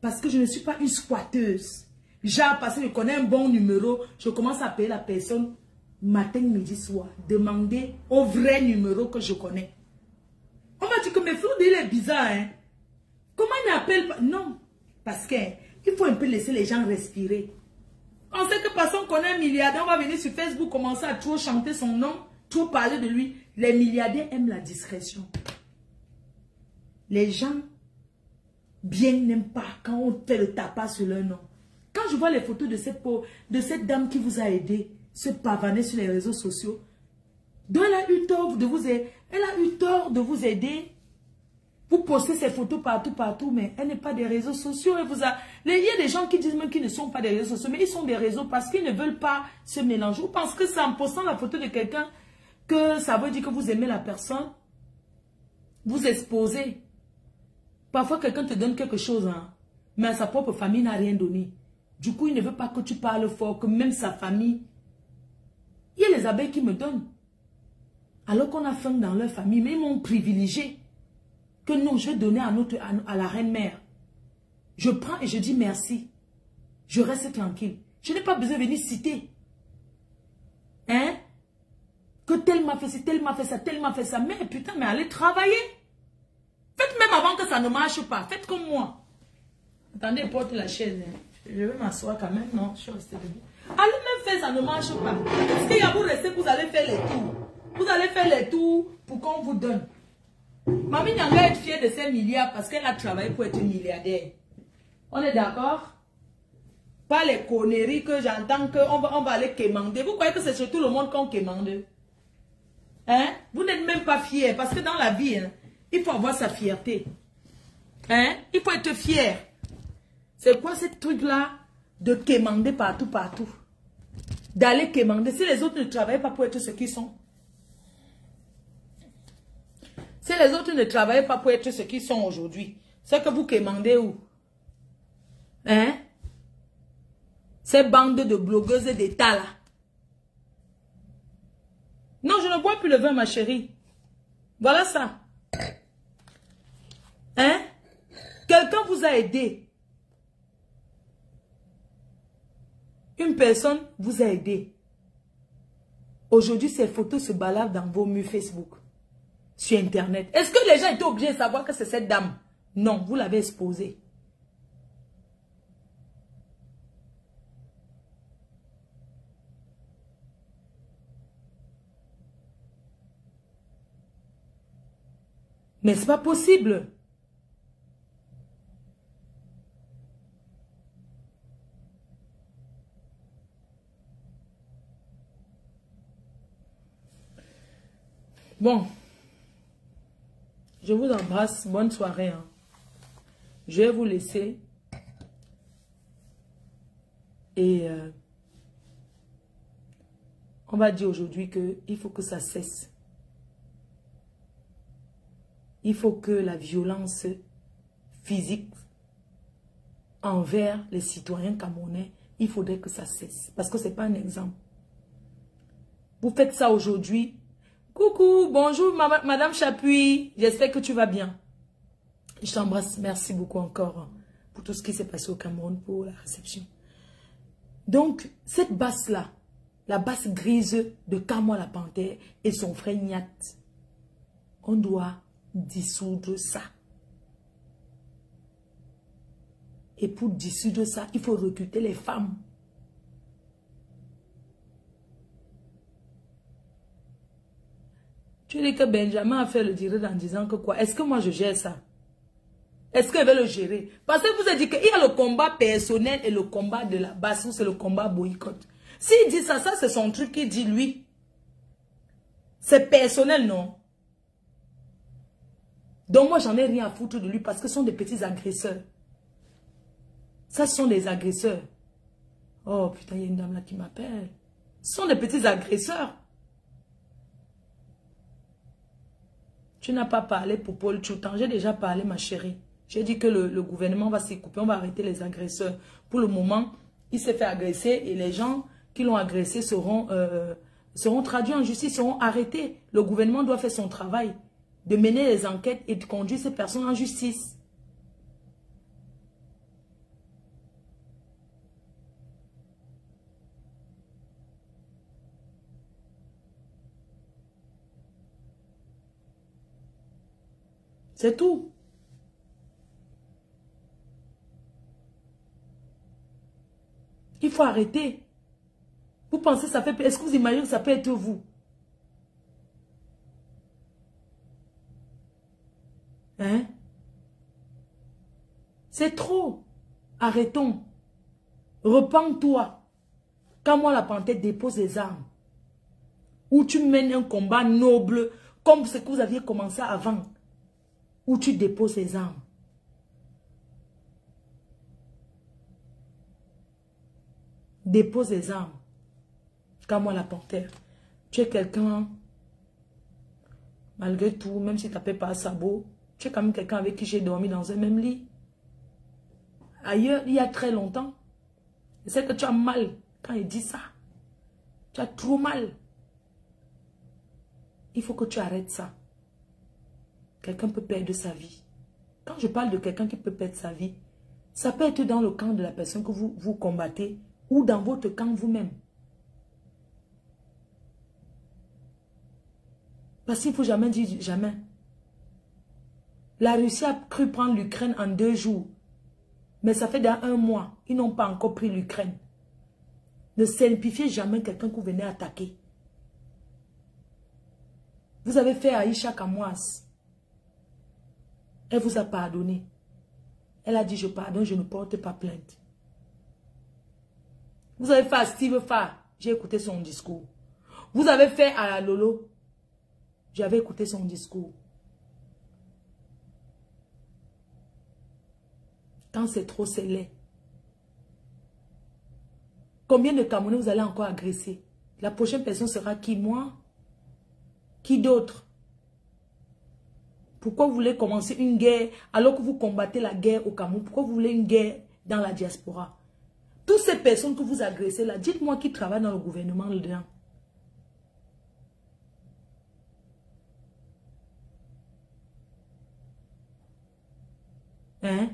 Parce que je ne suis pas une squatteuse. Genre, parce que je connais un bon numéro, je commence à appeler la personne matin, midi, soir. Demander au vrai numéro que je connais. On va dire que mes Fleur de Lille est bizarre, hein. Comment il n'appelle pas? Non. Parce qu'il faut un peu laisser les gens respirer. Pensez que parce qu'on connaît un milliardaire, on va venir sur Facebook commencer à trop chanter son nom, trop parler de lui. Les milliardaires aiment la discrétion. Les gens bien n'aiment pas quand on fait le tapas sur leur nom. Quand je vois les photos de cette dame qui vous a aidé, se pavaner sur les réseaux sociaux, donc elle a eu tort de vous aider. Elle a eu tort de vous aider. Vous postez ces photos partout, mais elle n'est pas des réseaux sociaux. Il y a des gens qui disent même qu'ils ne sont pas des réseaux sociaux, mais ils sont des réseaux parce qu'ils ne veulent pas se mélanger. Vous pensez que c'est en postant la photo de quelqu'un que ça veut dire que vous aimez la personne? Vous exposez. Parfois, quelqu'un te donne quelque chose, hein, mais à sa propre famille n'a rien donné. Du coup, il ne veut pas que tu parles fort, que même sa famille... Il y a les abeilles qui me donnent. Alors qu'on a faim dans leur famille, mais ils m'ont privilégié. Que non, je vais donner à la reine-mère. Je prends et je dis merci. Je reste tranquille. Je n'ai pas besoin de venir citer. Hein? Que tel m'a fait ci, tel m'a fait ça, tel m'a fait ça. Mais putain, mais allez travailler. Faites même avant que ça ne marche pas. Faites comme moi. Attendez, porte la chaise. Hein. Je vais m'asseoir quand même. Non, je suis restée debout. Allez même faire, ça ne marche pas. Parce qu'il y a vous rester, vous allez faire les tours. Vous allez faire les tours pour qu'on vous donne. Mamie Nyanga est fière de ses milliards parce qu'elle a travaillé pour être milliardaire. On est d'accord? Pas les conneries que j'entends qu'on va aller quémander. Vous croyez que c'est sur tout le monde qu'on quémande? Hein? Vous n'êtes même pas fiers parce que dans la vie, hein, il faut avoir sa fierté. Hein? Il faut être fier. C'est quoi ce truc-là de quémander partout? D'aller quémander. Si les autres ne travaillent pas pour être ce qu'ils sont. Si les autres ne travaillent pas pour être ce qu'ils sont aujourd'hui, c'est que vous quémandez où? Hein? Ces bandes de blogueuses d'État là. Non, je ne bois plus le vin, ma chérie. Voilà ça. Hein? Quelqu'un vous a aidé. Une personne vous a aidé. Aujourd'hui, ces photos se baladent dans vos murs Facebook. Sur Internet. Est-ce que les gens étaient obligés de savoir que c'est cette dame? Non, vous l'avez exposée. Mais c'est pas possible. Bon. Je vous embrasse. Bonne soirée. Hein. Je vais vous laisser. Et on va dire aujourd'hui qu'il faut que ça cesse. Il faut que la violence physique envers les citoyens camerounais, il faudrait que ça cesse. Parce que ce n'est pas un exemple. Vous faites ça aujourd'hui. Coucou, bonjour Madame Chapuis. J'espère que tu vas bien. Je t'embrasse. Merci beaucoup encore pour tout ce qui s'est passé au Cameroun, pour la réception. Donc, cette basse-là, la basse grise de Kamo la Panthère et son frère Nyat, on doit dissoudre ça. Et pour dissoudre ça, il faut recruter les femmes. Tu dis que Benjamin a fait le direct en disant que quoi? Est-ce que moi je gère ça? Est-ce qu'elle veut le gérer? Parce que vous avez dit qu'il y a le combat personnel et le combat de la basse, c'est le combat boycott. S'il dit ça, ça c'est son truc qu'il dit lui. C'est personnel, non? Donc moi j'en ai rien à foutre de lui parce que ce sont des petits agresseurs. Ça ce sont des agresseurs. Oh putain, il y a une dame là qui m'appelle. Ce sont des petits agresseurs. Tu n'as pas parlé pour Paul Choutan. J'ai déjà parlé, ma chérie. J'ai dit que le gouvernement va s'y couper. On va arrêter les agresseurs. Pour le moment, il s'est fait agresser et les gens qui l'ont agressé seront traduits en justice, seront arrêtés. Le gouvernement doit faire son travail de mener les enquêtes et de conduire ces personnes en justice. C'est tout. Il faut arrêter. Vous pensez que ça fait... Est-ce que vous imaginez que ça peut être vous? Hein? C'est trop. Arrêtons. Repends-toi. Quand moi, la panthère dépose les armes, où tu mènes un combat noble, comme ce que vous aviez commencé avant, où tu déposes les armes. Dépose les armes. Quand moi, la panthère, tu es quelqu'un, malgré tout, même si tu n'appelles pas sabot, tu es quand même quelqu'un avec qui j'ai dormi dans un même lit. Ailleurs, il y a très longtemps. Je sais que tu as mal quand il dit ça. Tu as trop mal. Il faut que tu arrêtes ça. Quelqu'un peut perdre sa vie. Quand je parle de quelqu'un qui peut perdre sa vie, ça peut être dans le camp de la personne que vous combattez ou dans votre camp vous-même. Parce qu'il ne faut jamais dire jamais. La Russie a cru prendre l'Ukraine en 2 jours. Mais ça fait déjà 1 mois. Ils n'ont pas encore pris l'Ukraine. Ne simplifiez jamais quelqu'un que vous venez attaquer. Vous avez fait Aïcha Kamouas. Elle vous a pardonné. Elle a dit je pardonne, je ne porte pas plainte. Vous avez fait à Steve Farr. J'ai écouté son discours. Vous avez fait à Lolo. J'avais écouté son discours. Quand c'est trop, c'est laid. Combien de Camerounais vous allez encore agresser? La prochaine personne sera qui? Moi? Qui d'autre? Pourquoi vous voulez commencer une guerre alors que vous combattez la guerre au Cameroun? Pourquoi vous voulez une guerre dans la diaspora? Toutes ces personnes que vous agressez là, dites-moi qui travaille dans le gouvernement dedans. Hein?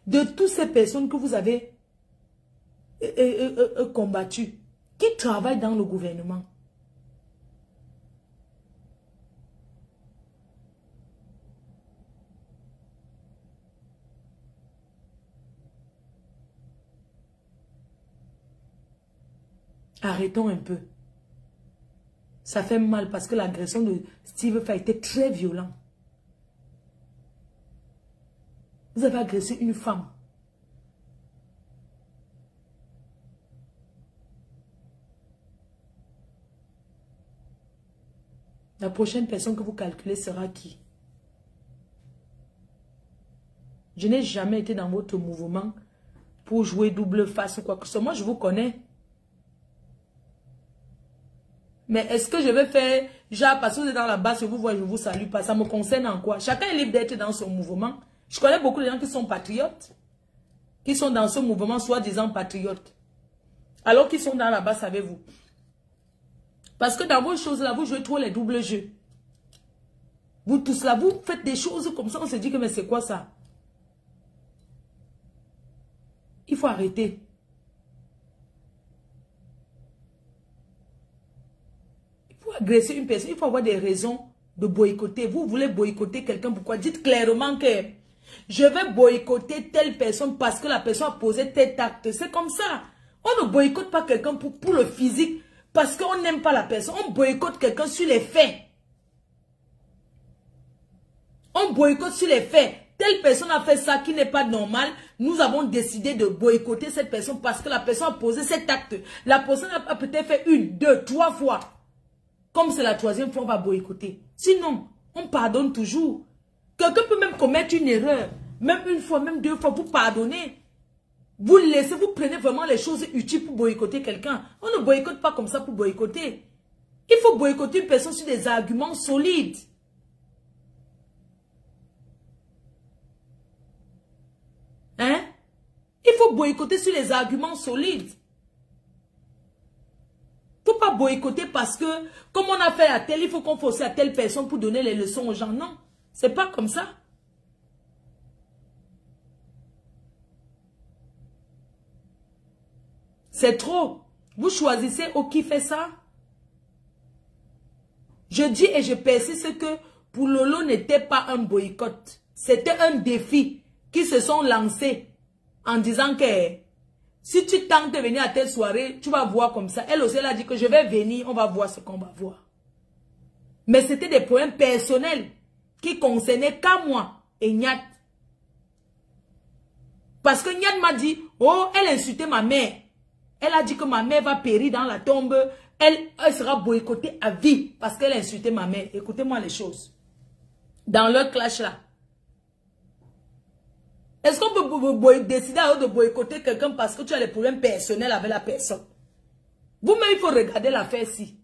De toutes ces personnes que vous avez combattues, qui travaillent dans le gouvernement? Arrêtons un peu. Ça fait mal parce que l'agression de Steve Farr était très violente. Vous avez agressé une femme. La prochaine personne que vous calculez sera qui? Je n'ai jamais été dans votre mouvement pour jouer double face ou quoi que ce soit. Moi, je vous connais. Mais est-ce que je vais faire, genre, parce que vous êtes dans la base, je vous vois, je vous salue pas. Ça me concerne en quoi? Chacun est libre d'être dans son mouvement. Je connais beaucoup de gens qui sont patriotes, qui sont dans ce mouvement soi-disant patriotes, alors qu'ils sont dans la base avec vous. Parce que dans vos choses-là, vous jouez trop les doubles jeux. Vous tous là, vous faites des choses comme ça, on se dit que mais c'est quoi ça? Il faut arrêter. Il faut agresser une personne, il faut avoir des raisons de boycotter. Vous voulez boycotter quelqu'un, pourquoi? Dites clairement que je vais boycotter telle personne parce que la personne a posé tel acte. C'est comme ça. On ne boycotte pas quelqu'un pour le physique parce qu'on n'aime pas la personne. On boycotte quelqu'un sur les faits. On boycotte sur les faits. Telle personne a fait ça qui n'est pas normal. Nous avons décidé de boycotter cette personne parce que la personne a posé cet acte. La personne a peut-être fait 1, 2, 3 fois. Comme c'est la 3e fois, on va boycotter. Sinon, on pardonne toujours. Quelqu'un peut même commettre une erreur. Même 1 fois, même 2 fois, vous pardonnez. Vous laissez, vous prenez vraiment les choses utiles pour boycotter quelqu'un. On ne boycotte pas comme ça pour boycotter. Il faut boycotter une personne sur des arguments solides. Hein? Il faut boycotter sur les arguments solides. Il ne faut pas boycotter parce que, comme on a fait à tel, il faut qu'on force à telle personne pour donner les leçons aux gens. Non, c'est pas comme ça. C'est trop. Vous choisissez au qui fait ça. Je dis et je persiste que pour Lolo n'était pas un boycott. C'était un défi qui se sont lancés en disant que Si tu tentes de venir à telle soirée, tu vas voir comme ça. Elle aussi, elle a dit que je vais venir, on va voir ce qu'on va voir. Mais c'était des problèmes personnels qui concernaient qu'à moi et Nyat. Parce que Nyat m'a dit, oh, elle insultait ma mère. Elle a dit que ma mère va périr dans la tombe. Elle sera boycottée à vie parce qu'elle insultait ma mère. Écoutez-moi les choses. Dans leur clash là. Est-ce qu'on peut décider de boycotter quelqu'un parce que tu as des problèmes personnels avec la personne? Vous-même, il faut regarder l'affaire-ci.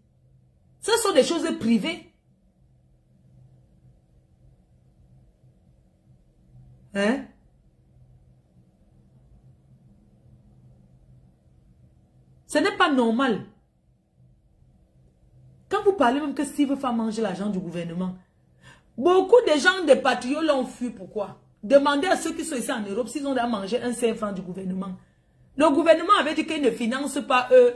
Ce sont des choses privées. Hein? Ce n'est pas normal. Quand vous parlez même que Steve va manger l'argent du gouvernement, beaucoup de gens, des patriotes l'ont fui. Pourquoi? Demandez à ceux qui sont ici en Europe s'ils ont déjà mangé un 5 francs du gouvernement. Le gouvernement avait dit qu'ils ne financent pas eux.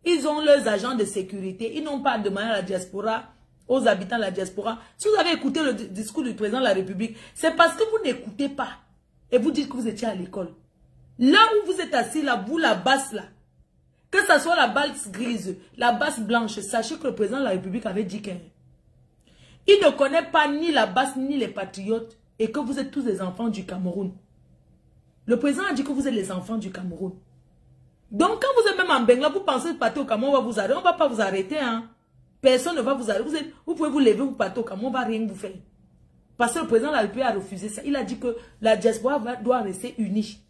Ils ont leurs agents de sécurité. Ils n'ont pas demandé à la diaspora, aux habitants de la diaspora. Si vous avez écouté le discours du président de la République, c'est parce que vous n'écoutez pas. Et vous dites que vous étiez à l'école. Là où vous êtes assis, là, vous, la basse, là. Que ce soit la basse grise, la basse blanche, sachez que le président de la République avait dit qu'il ne connaît pas ni la basse ni les patriotes et que vous êtes tous des enfants du Cameroun. Le président a dit que vous êtes les enfants du Cameroun. Donc quand vous êtes même en Bengla, vous pensez que partir au Cameroun, on va vous arrêter. On ne va pas vous arrêter. Hein. Personne ne va vous arrêter. Vous pouvez vous lever, vous partez au Cameroun, on ne va rien vous faire. Parce que le président de la République a refusé ça. Il a dit que la diaspora doit rester unie.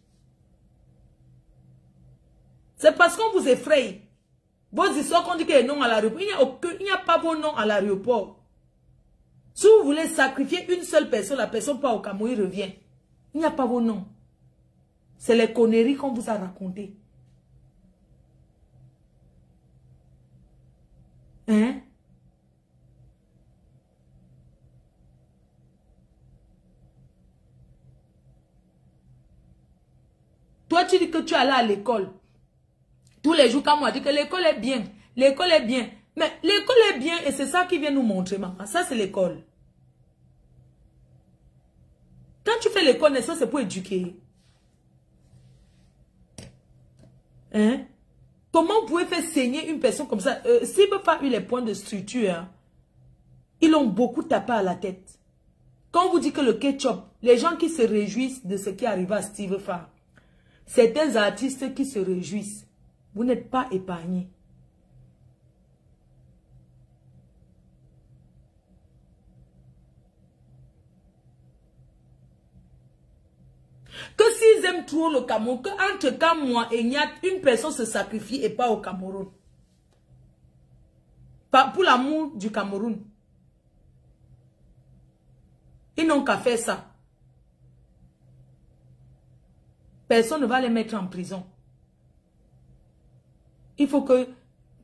C'est parce qu'on vous effraie. Vos histoires qu'on dit qu'il y a non à l'aéroport. Il n'y a pas vos noms à l'aéroport. Si vous voulez sacrifier une seule personne, la personne part au Cameroun, il revient. Il n'y a pas vos noms. C'est les conneries qu'on vous a racontées. Hein? Toi, tu dis que tu es allé à l'école. Tous les jours, quand moi, dit que l'école est bien. L'école est bien. Mais l'école est bien et c'est ça qui vient nous montrer, maman. Ça, c'est l'école. Quand tu fais l'école, ça, c'est pour éduquer. Hein? Comment vous pouvez faire saigner une personne comme ça? S'ils n'ont pas eu les points de structure, hein, ils l'ont beaucoup tapé à la tête. Quand on vous dit que le ketchup, les gens qui se réjouissent de ce qui arrive à Steve Farr, certains artistes qui se réjouissent, vous n'êtes pas épargnés. Que s'ils aiment trop le Cameroun, que entre quand moi et Nyat, une personne se sacrifie et pas au Cameroun. Pas pour l'amour du Cameroun. Ils n'ont qu'à faire ça. Personne ne va les mettre en prison. Il faut que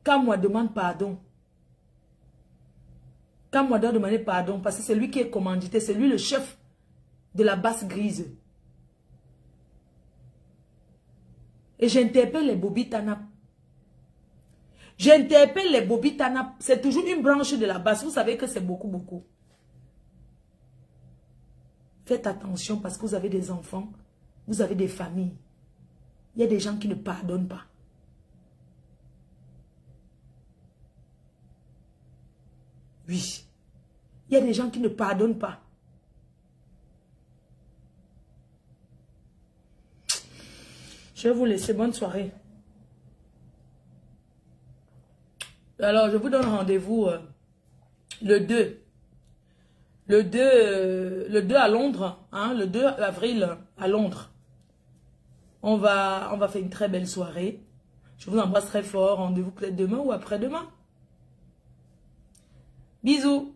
Kamwa demande pardon. Kamwa doit demander pardon parce que c'est lui qui est commandité, c'est lui le chef de la basse grise. Et j'interpelle les Bobby Tanap. J'interpelle les Bobby Tanap. C'est toujours une branche de la basse. Vous savez que c'est beaucoup, beaucoup. Faites attention parce que vous avez des enfants. Vous avez des familles. Il y a des gens qui ne pardonnent pas. Oui. Il y a des gens qui ne pardonnent pas. Je vais vous laisser. Bonne soirée. Alors, je vous donne rendez-vous le 2. Le 2 à Londres. Hein, le 2 avril à Londres. On va faire une très belle soirée. Je vous embrasse très fort. Rendez-vous peut-être demain ou après-demain. Bisous.